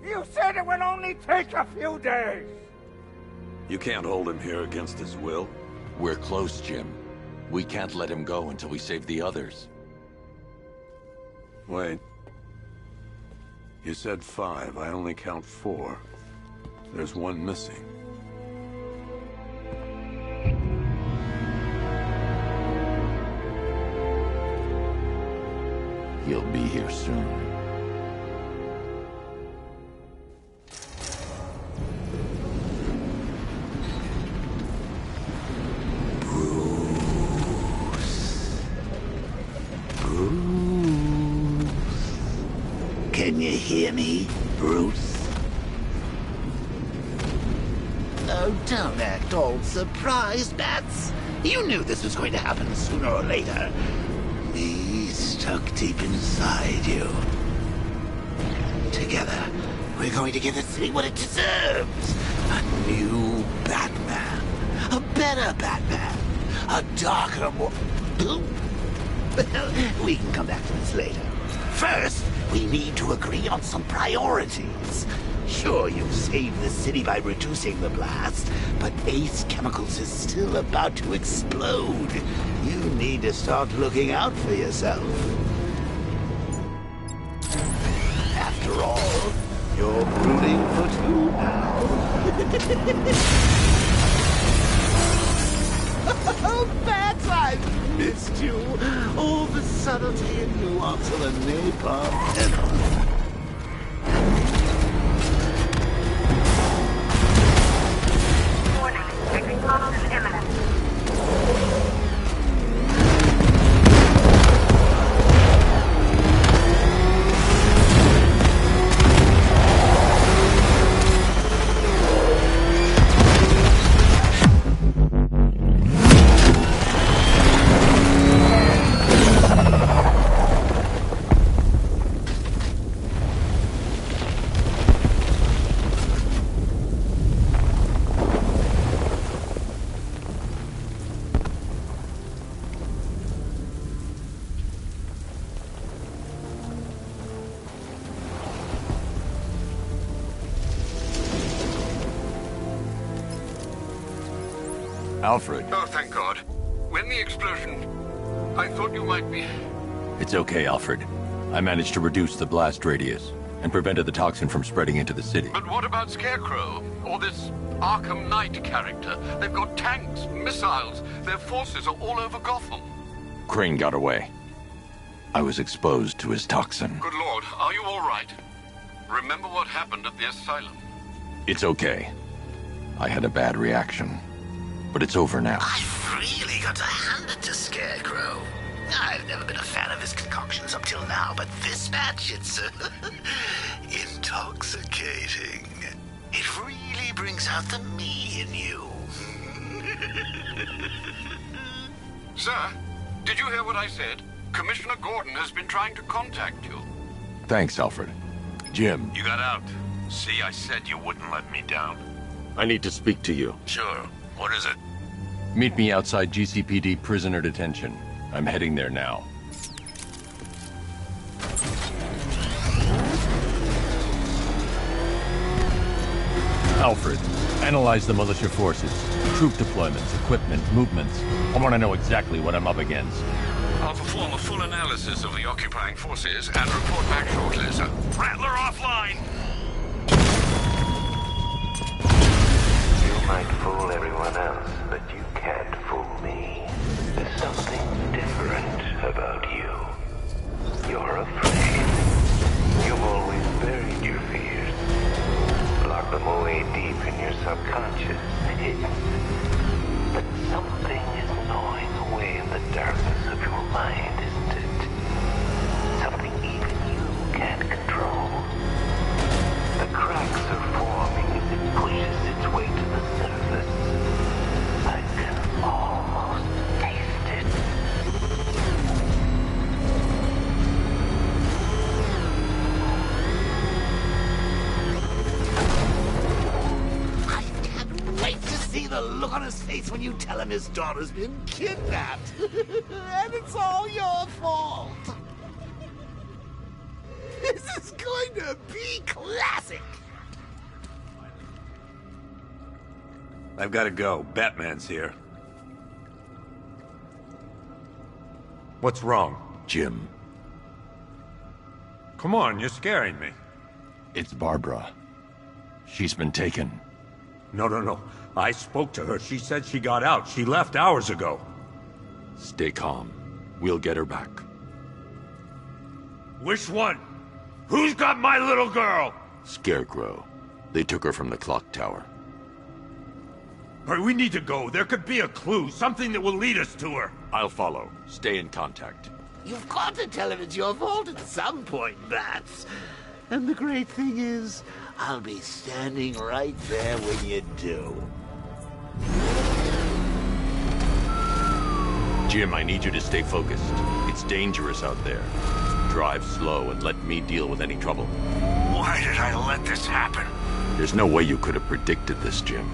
Speaker 14: You said it would only take a few days.
Speaker 1: You can't hold him here against his will.
Speaker 9: We're close, Jim. We can't let him go until we save the others.
Speaker 1: Wait. You said 5. I only count 4. There's one missing.
Speaker 9: He'll be here soon.
Speaker 23: Can you hear me, Bruce? Oh, don't act all surprised, Bats. You knew this was going to happen sooner or later. Me stuck deep inside you. Together, we're going to give the city what it deserves. A new Batman. A better Batman. A darker, more... Well, we can come back to this later. First, we need to agree on some priorities. Sure, you've saved the city by reducing the blast, but Ace Chemicals is still about to explode. You need to start looking out for yourself. After all, you're brooding for 2 now. Oh, Bats, I've missed you. All the subtlety and nuance of a napalm.
Speaker 13: Warning, explosion imminent.
Speaker 9: Alfred.
Speaker 11: Oh, thank God. When the explosion... I thought you might be...
Speaker 9: It's okay, Alfred. I managed to reduce the blast radius and prevented the toxin from spreading into the city.
Speaker 11: But what about Scarecrow? Or this Arkham Knight character? They've got tanks, missiles. Their forces are all over Gotham.
Speaker 9: Crane got away. I was exposed to his toxin.
Speaker 11: Good Lord, are you all right? Remember what happened at the asylum?
Speaker 9: It's okay. I had a bad reaction. But it's over now.
Speaker 23: I've really got to hand it to Scarecrow. I've never been a fan of his concoctions up till now, but this match, it's intoxicating. It really brings out the me in you.
Speaker 11: Sir, did you hear what I said? Commissioner Gordon has been trying to contact you.
Speaker 9: Thanks, Alfred. Jim.
Speaker 10: You got out. See, I said you wouldn't let me down.
Speaker 9: I need to speak to you.
Speaker 10: Sure. What is it?
Speaker 9: Meet me outside GCPD prisoner detention. I'm heading there now. Alfred, analyze the militia forces, troop deployments, equipment, movements. I want to know exactly what I'm up against.
Speaker 11: I'll perform a full analysis of the occupying forces and report back shortly, sir.
Speaker 12: Rattler offline!
Speaker 15: You might fool everyone else, but you can't fool me. There's something different about you. You're afraid. You've always buried your fears. Locked them away deep in your subconscious. But something is gnawing away in the darkness of your mind, isn't it? Something even you can't control. The cracks are forming as it pushes its way to the surface. I can almost taste it.
Speaker 23: I can't wait to see the look on his face when you tell him his daughter's been kidnapped. And it's all your fault. This is going to be classic.
Speaker 1: I've got to go. Batman's here. What's wrong?
Speaker 9: Jim.
Speaker 1: Come on, you're scaring me.
Speaker 9: It's Barbara. She's been taken.
Speaker 1: No. I spoke to her. She said she got out. She left hours ago.
Speaker 9: Stay calm. We'll get her back.
Speaker 1: Which one? Who's got my little girl?
Speaker 9: Scarecrow. They took her from the clock tower.
Speaker 1: All right, we need to go. There could be a clue, something that will lead us to her.
Speaker 9: I'll follow. Stay in contact.
Speaker 23: You've got to tell him it's your fault at some point, Bats. And the great thing is, I'll be standing right there when you do.
Speaker 9: Jim, I need you to stay focused. It's dangerous out there. Drive slow and let me deal with any trouble.
Speaker 10: Why did I let this happen?
Speaker 9: There's no way you could have predicted this, Jim.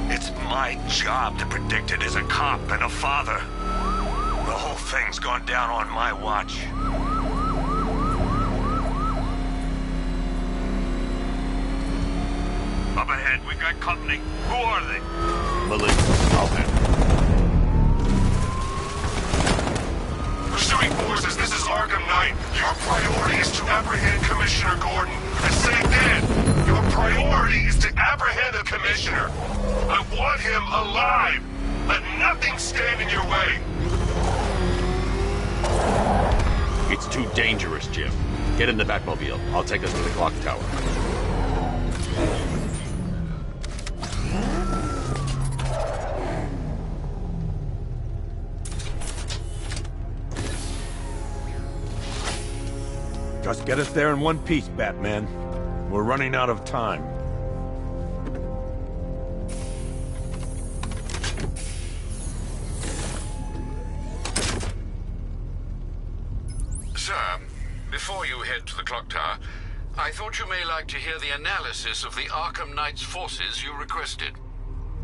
Speaker 10: It's my job to predict it as a cop and a father. The whole thing's gone down on my watch.
Speaker 12: Up ahead, we got company. Who are they?
Speaker 9: Militia. I'll handle it.
Speaker 10: Pursuing forces, this is Arkham Knight. Your priority is to apprehend Commissioner Gordon. I say again, your priority is to apprehend the Commissioner. I want him alive. Let nothing stand in your way.
Speaker 9: It's too dangerous, Jim. Get in the Batmobile. I'll take us to the clock tower.
Speaker 1: Just get us there in one piece, Batman. We're running out of time.
Speaker 11: Sir, before you head to the clock tower, I thought you may like to hear the analysis of the Arkham Knight's forces you requested.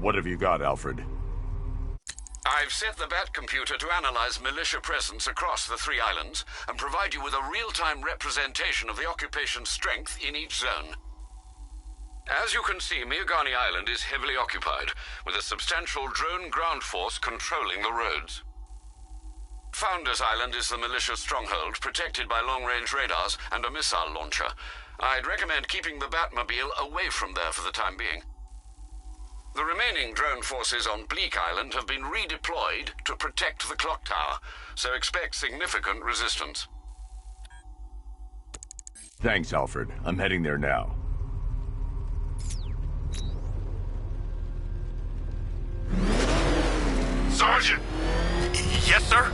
Speaker 9: What have you got, Alfred?
Speaker 11: I've set the Bat computer to analyze militia presence across the 3 islands and provide you with a real-time representation of the occupation's strength in each zone. As you can see, Miagani Island is heavily occupied, with a substantial drone ground force controlling the roads. Founders Island is the militia stronghold, protected by long-range radars and a missile launcher. I'd recommend keeping the Batmobile away from there for the time being. The remaining drone forces on Bleak Island have been redeployed to protect the clock tower, so expect significant resistance.
Speaker 16: Thanks, Alfred. I'm heading there now.
Speaker 10: Sergeant! Yes, sir?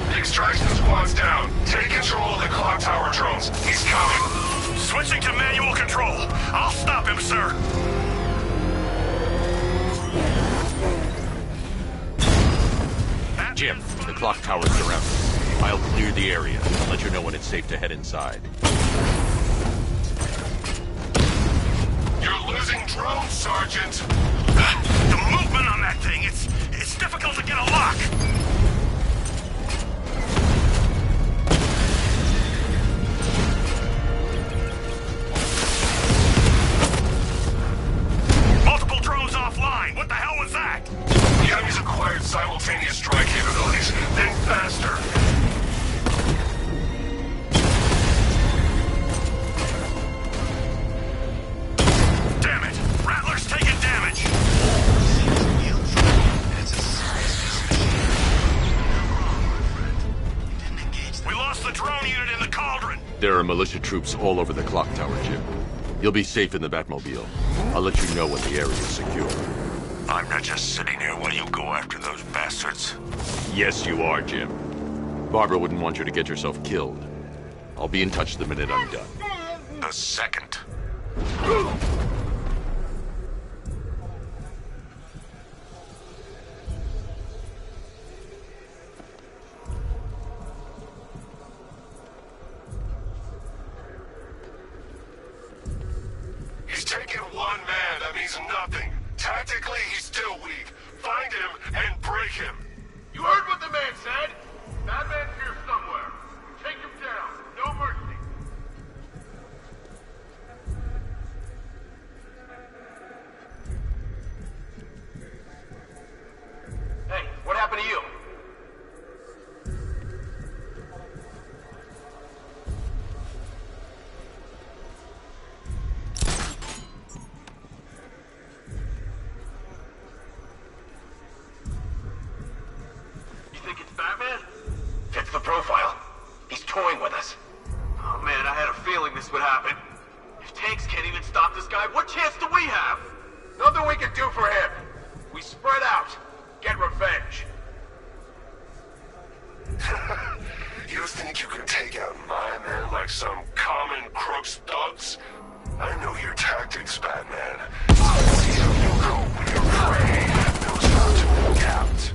Speaker 10: The extraction squad's down. Take control of the clock tower drones. He's coming. Switching to manual control. I'll stop him, sir.
Speaker 16: Jim, the clock tower's surrounded. I'll clear the area and let you know when it's safe to head inside.
Speaker 10: You're losing drones, Sergeant. The movement on that thing, it's difficult to get a lock. Multiple drones offline. What the hell was that? The enemy's acquired simultaneous strike capabilities. Then faster. Damn it! Rattler's taking damage! We lost the drone unit in the cauldron!
Speaker 16: There are militia troops all over the clock tower, Jim. You'll be safe in the Batmobile. I'll let you know when the area is secure.
Speaker 10: I'm not just sitting here while you go after those bastards.
Speaker 16: Yes, you are, Jim. Barbara wouldn't want you to get yourself killed. I'll be in touch the minute I'm done.
Speaker 10: The second. He's taken one man. That means nothing. Tactically, he's still weak. Find him and break him.
Speaker 14: You heard what the man said? Batman's here somewhere. Take him down. No mercy. Hey, what happened to you? You think it's Batman?
Speaker 5: Fits the profile. He's toying with us.
Speaker 14: Oh man, I had a feeling this would happen. If tanks can't even stop this guy, what chance do we have?
Speaker 5: Nothing we can do for him. We spread out. Get revenge.
Speaker 10: You think you can take out my men like some common crooks thugs? I know your tactics, Batman. Let's see how you go when your prey knows how to adapt.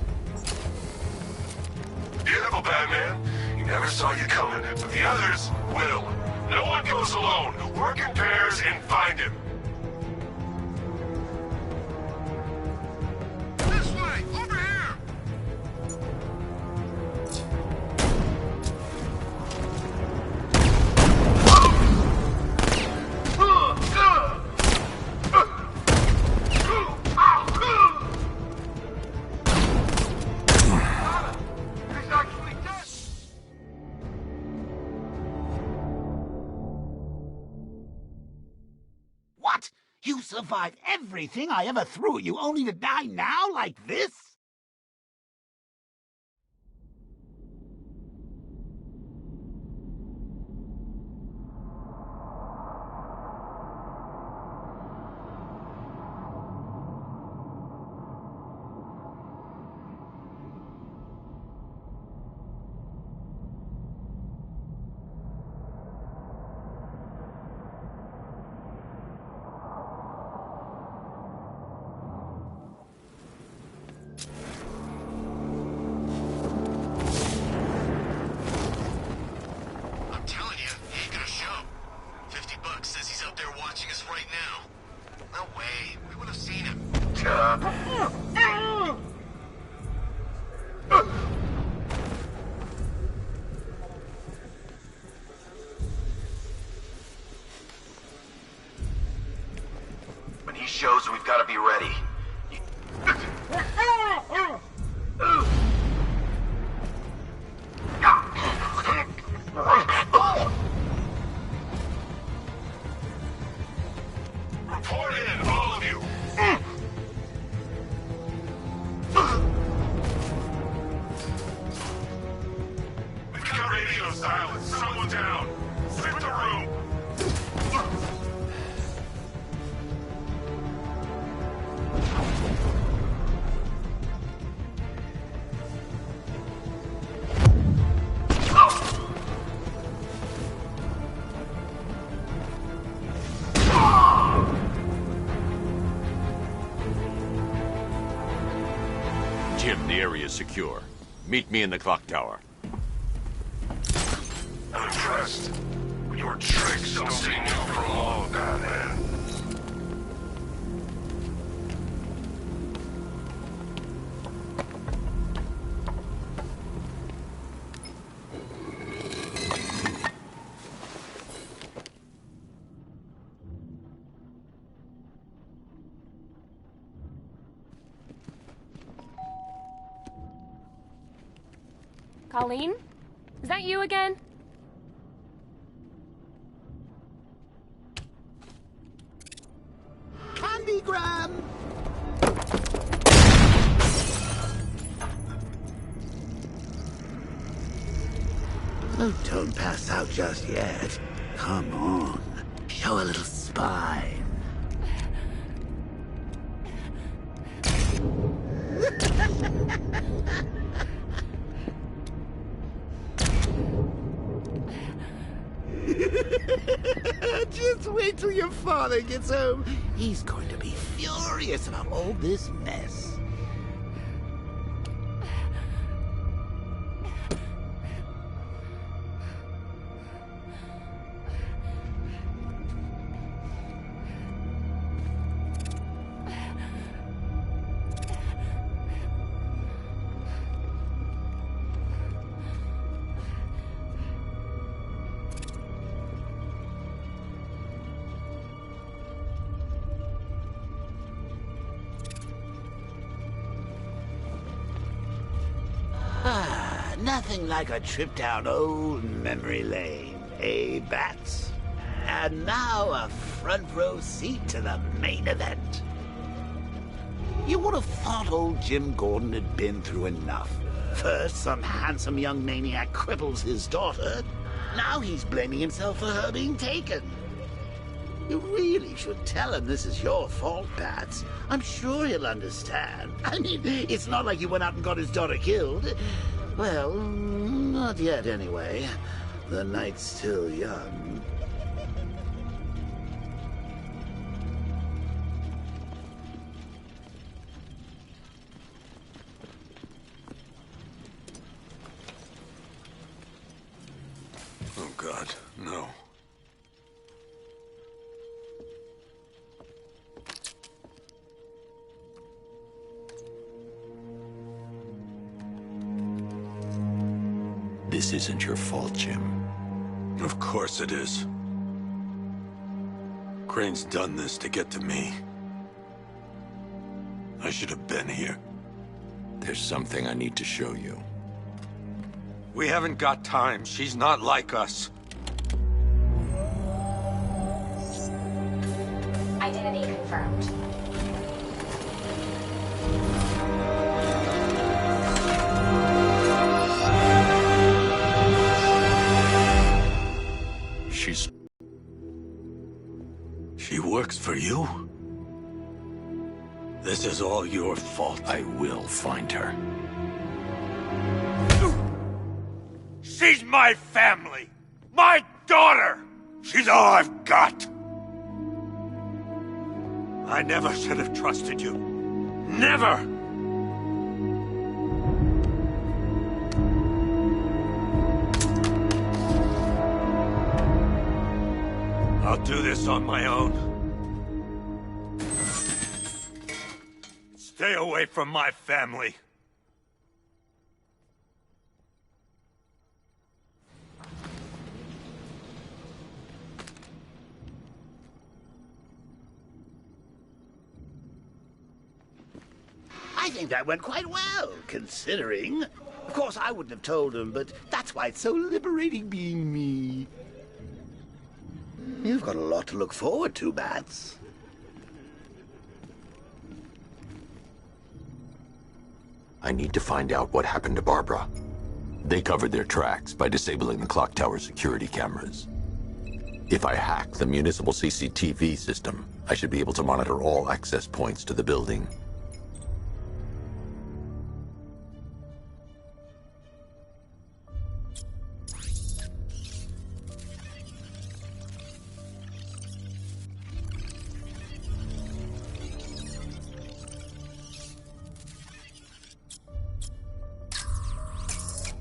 Speaker 10: Beautiful, Batman. He never saw you coming, but the others will. No one goes alone. Work in pairs and find him. This way! Over here!
Speaker 23: What? You survived everything I ever threw at you, only to die now like this?
Speaker 8: I'm telling you, he ain't gonna show. $50 says he's up there watching us right now. No way. We would have seen him.
Speaker 10: Silence! Someone down! Sweep the room!
Speaker 16: Jim, the area is secure. Meet me in the clock tower.
Speaker 10: I'm impressed. Your tricks don't seem new for long, Batman.
Speaker 3: Colleen? Is that you again?
Speaker 23: Candygram! Oh, don't pass out just yet. Come on. Show a little spine. Just wait till your father gets home. He's going to be furious about all this mess. Nothing like a trip down old memory lane, eh, Bats? And now a front row seat to the main event. You would have thought old Jim Gordon had been through enough. First, some handsome young maniac cripples his daughter. Now he's blaming himself for her being taken. You really should tell him this is your fault, Bats. I'm sure he'll understand. I mean, it's not like you went out and got his daughter killed. Well, not yet anyway. The night's still young.
Speaker 1: Oh, God, no.
Speaker 9: This isn't your fault, Jim.
Speaker 1: Of course it is. Crane's done this to get to me. I should have been here.
Speaker 9: There's something I need to show you.
Speaker 1: We haven't got time. She's not like us.
Speaker 3: Identity confirmed.
Speaker 1: She works for you? This is all your fault.
Speaker 9: I will find her.
Speaker 1: She's my family! My daughter! She's all I've got! I never should have trusted you. Never! I'll do this on my own. Stay away from my family.
Speaker 23: I think that went quite well, considering. Of course, I wouldn't have told him, but that's why it's so liberating being me. You've got a lot to look forward to, Bats.
Speaker 9: I need to find out what happened to Barbara. They covered their tracks by disabling the clock tower security cameras. If I hack the municipal CCTV system, I should be able to monitor all access points to the building.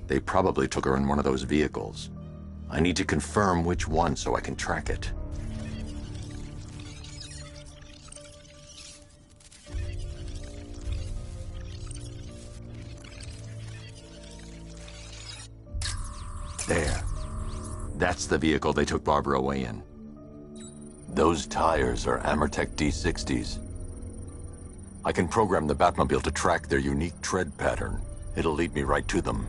Speaker 9: They probably took her in one of those vehicles. I need to confirm which one so I can track it. There. That's the vehicle they took Barbara away in. Those tires are Amertech D60s. I can program the Batmobile to track their unique tread pattern. It'll lead me right to them.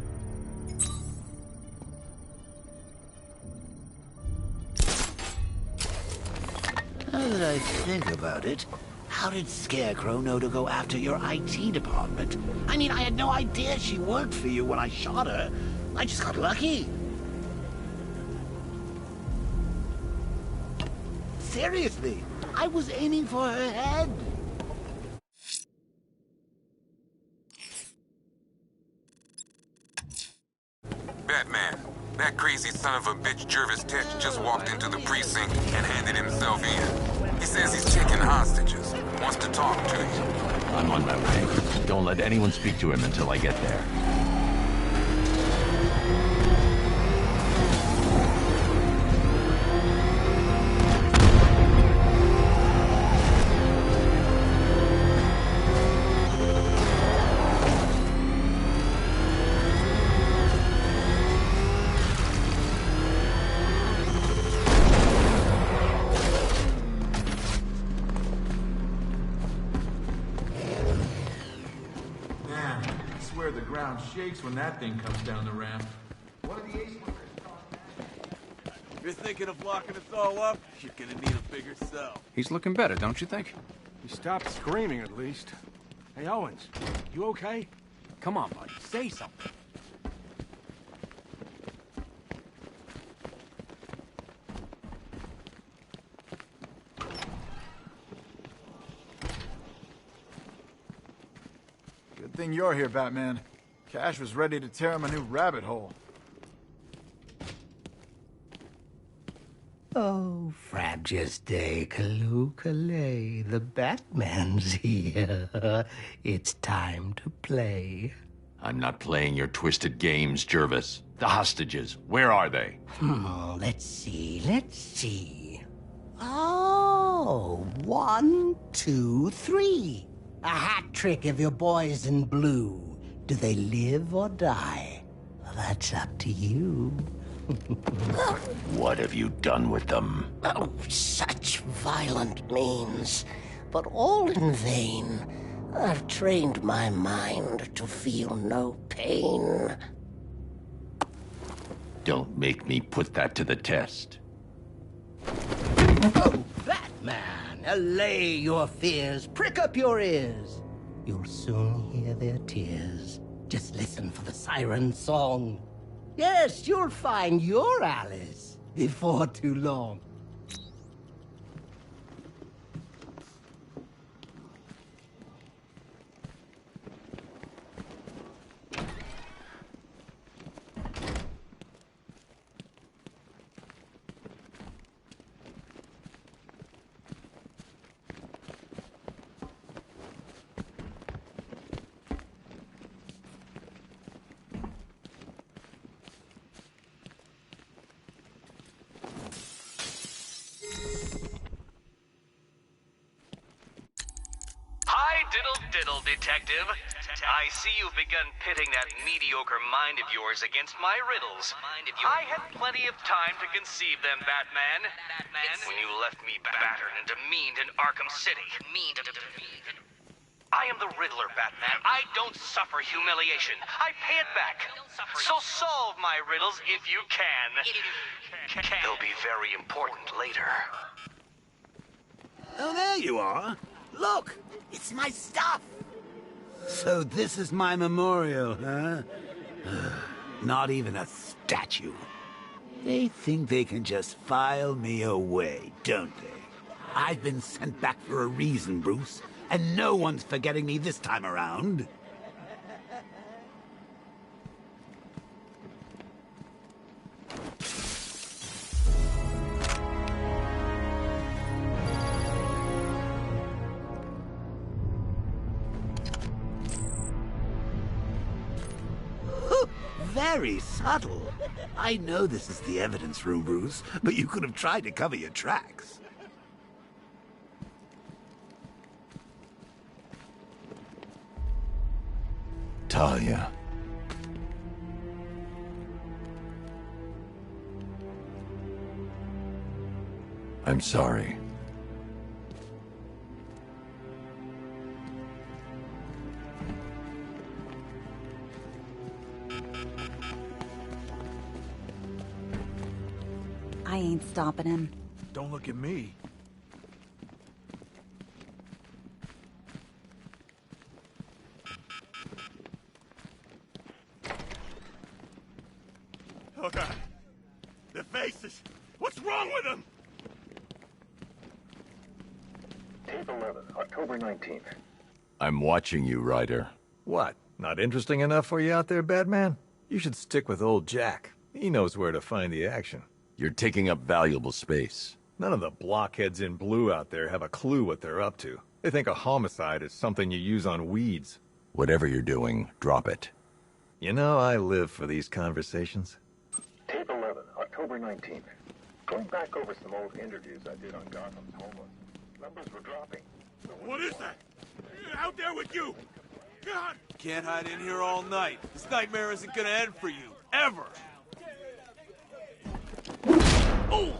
Speaker 23: Now that I think about it, how did Scarecrow know to go after your IT department? I mean, I had no idea she worked for you when I shot her. I just got lucky. Seriously, I was aiming for her head.
Speaker 6: Batman, that crazy son of a bitch Jervis Tetch just walked into the precinct and handed himself in. He says he's taking hostages, wants to talk to you.
Speaker 9: I'm on my way. Don't let anyone speak to him until I get there.
Speaker 21: Shakes when that thing comes down the ramp. What are the ace If you're thinking of locking us all up, you're gonna need a bigger cell.
Speaker 17: He's looking better, don't you think?
Speaker 22: He stopped screaming at least. Hey, Owens, you okay?
Speaker 17: Come on, buddy, say something.
Speaker 21: Good thing you're here, Batman. Cash was ready to tear him a new rabbit hole.
Speaker 23: Oh, Frabjous Kaloo, the Batman's here. It's time to play.
Speaker 9: I'm not playing your twisted games, Jervis. The hostages, where are they?
Speaker 23: Let's see. Oh, 1, 2, 3. A hat trick of your boys in blue. Do they live or die? Well, that's up to you.
Speaker 9: What have you done with them?
Speaker 23: Oh, such violent means, but all in vain. I've trained my mind to feel no pain.
Speaker 9: Don't make me put that to the test.
Speaker 23: Oh, Batman, allay your fears, prick up your ears. You'll soon hear their tears. Just listen for the siren song. Yes, you'll find your Alice before too long.
Speaker 24: Diddle, detective. I see you've begun pitting that mediocre mind of yours against my riddles. I had plenty of time to conceive them, Batman. When you left me battered and demeaned in Arkham City. I am the Riddler, Batman. I don't suffer humiliation. I pay it back. So solve my riddles if you can. They'll be very important later.
Speaker 23: Oh, there you are. Look, it's my stuff. So this is my memorial, huh? Not even a statue. They think they can just file me away, don't they? I've been sent back for a reason, Bruce, and no one's forgetting me this time around. Very subtle. I know this is the evidence room, Bruce, but you could have tried to cover your tracks.
Speaker 9: Talia. I'm sorry.
Speaker 2: I ain't stopping him.
Speaker 22: Don't look at me.
Speaker 10: Oh, God. The faces. What's wrong with them?
Speaker 5: Tape 11, October 19th.
Speaker 9: I'm watching you, Ryder.
Speaker 7: What? Not interesting enough for you out there, Batman? You should stick with old Jack. He knows where to find the action.
Speaker 9: You're taking up valuable space.
Speaker 7: None of the blockheads in blue out there have a clue what they're up to. They think a homicide is something you use on weeds.
Speaker 9: Whatever you're doing, drop it.
Speaker 7: You know, I live for these conversations.
Speaker 5: Tape 11, October 19th. Going back over some old interviews I did on Gotham's homeless. Numbers were dropping.
Speaker 10: What is that? Out there with you! God!
Speaker 22: Can't hide in here all night. This nightmare isn't gonna end for you. Ever! Oh!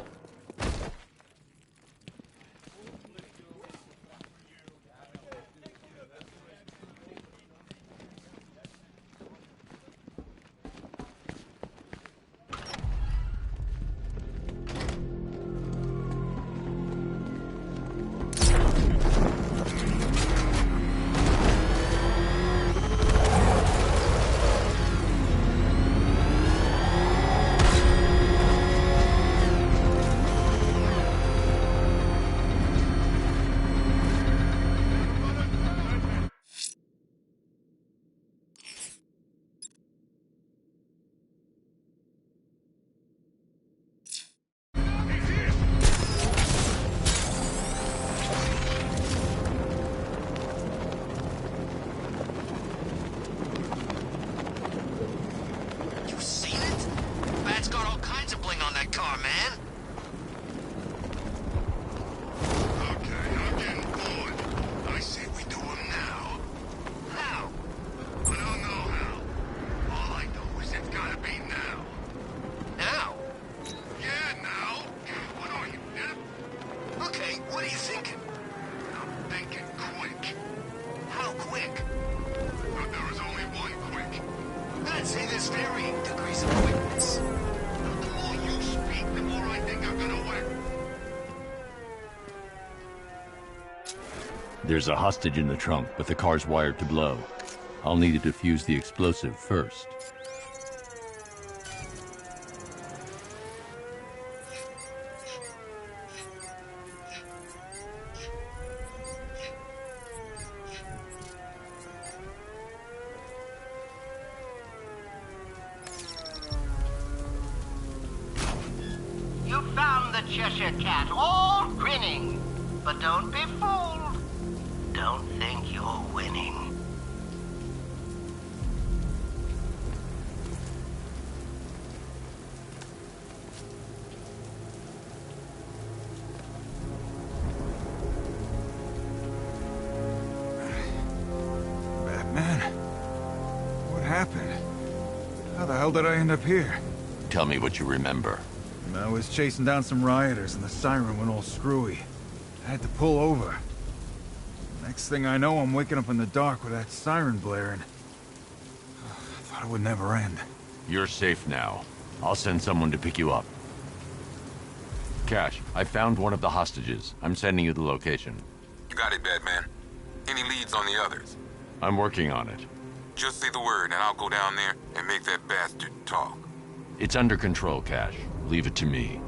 Speaker 18: There's a hostage in the trunk, but the car's wired to blow. I'll need to defuse the explosive first.
Speaker 20: You found the Cheshire Cat, all grinning. But don't be fooled. Don't think you're winning.
Speaker 21: Batman? What happened? How the hell did I end up here?
Speaker 9: Tell me what you remember.
Speaker 21: I was chasing down some rioters and the siren went all screwy. I had to pull over. Next thing I know, I'm waking up in the dark with that siren blaring. I thought it would never end.
Speaker 9: You're safe now. I'll send someone to pick you up. Cash, I found one of the hostages. I'm sending you the location.
Speaker 6: You got it, Batman. Any leads on the others?
Speaker 9: I'm working on it.
Speaker 6: Just say the word, and I'll go down there and make that bastard talk.
Speaker 9: It's under control, Cash. Leave it to me.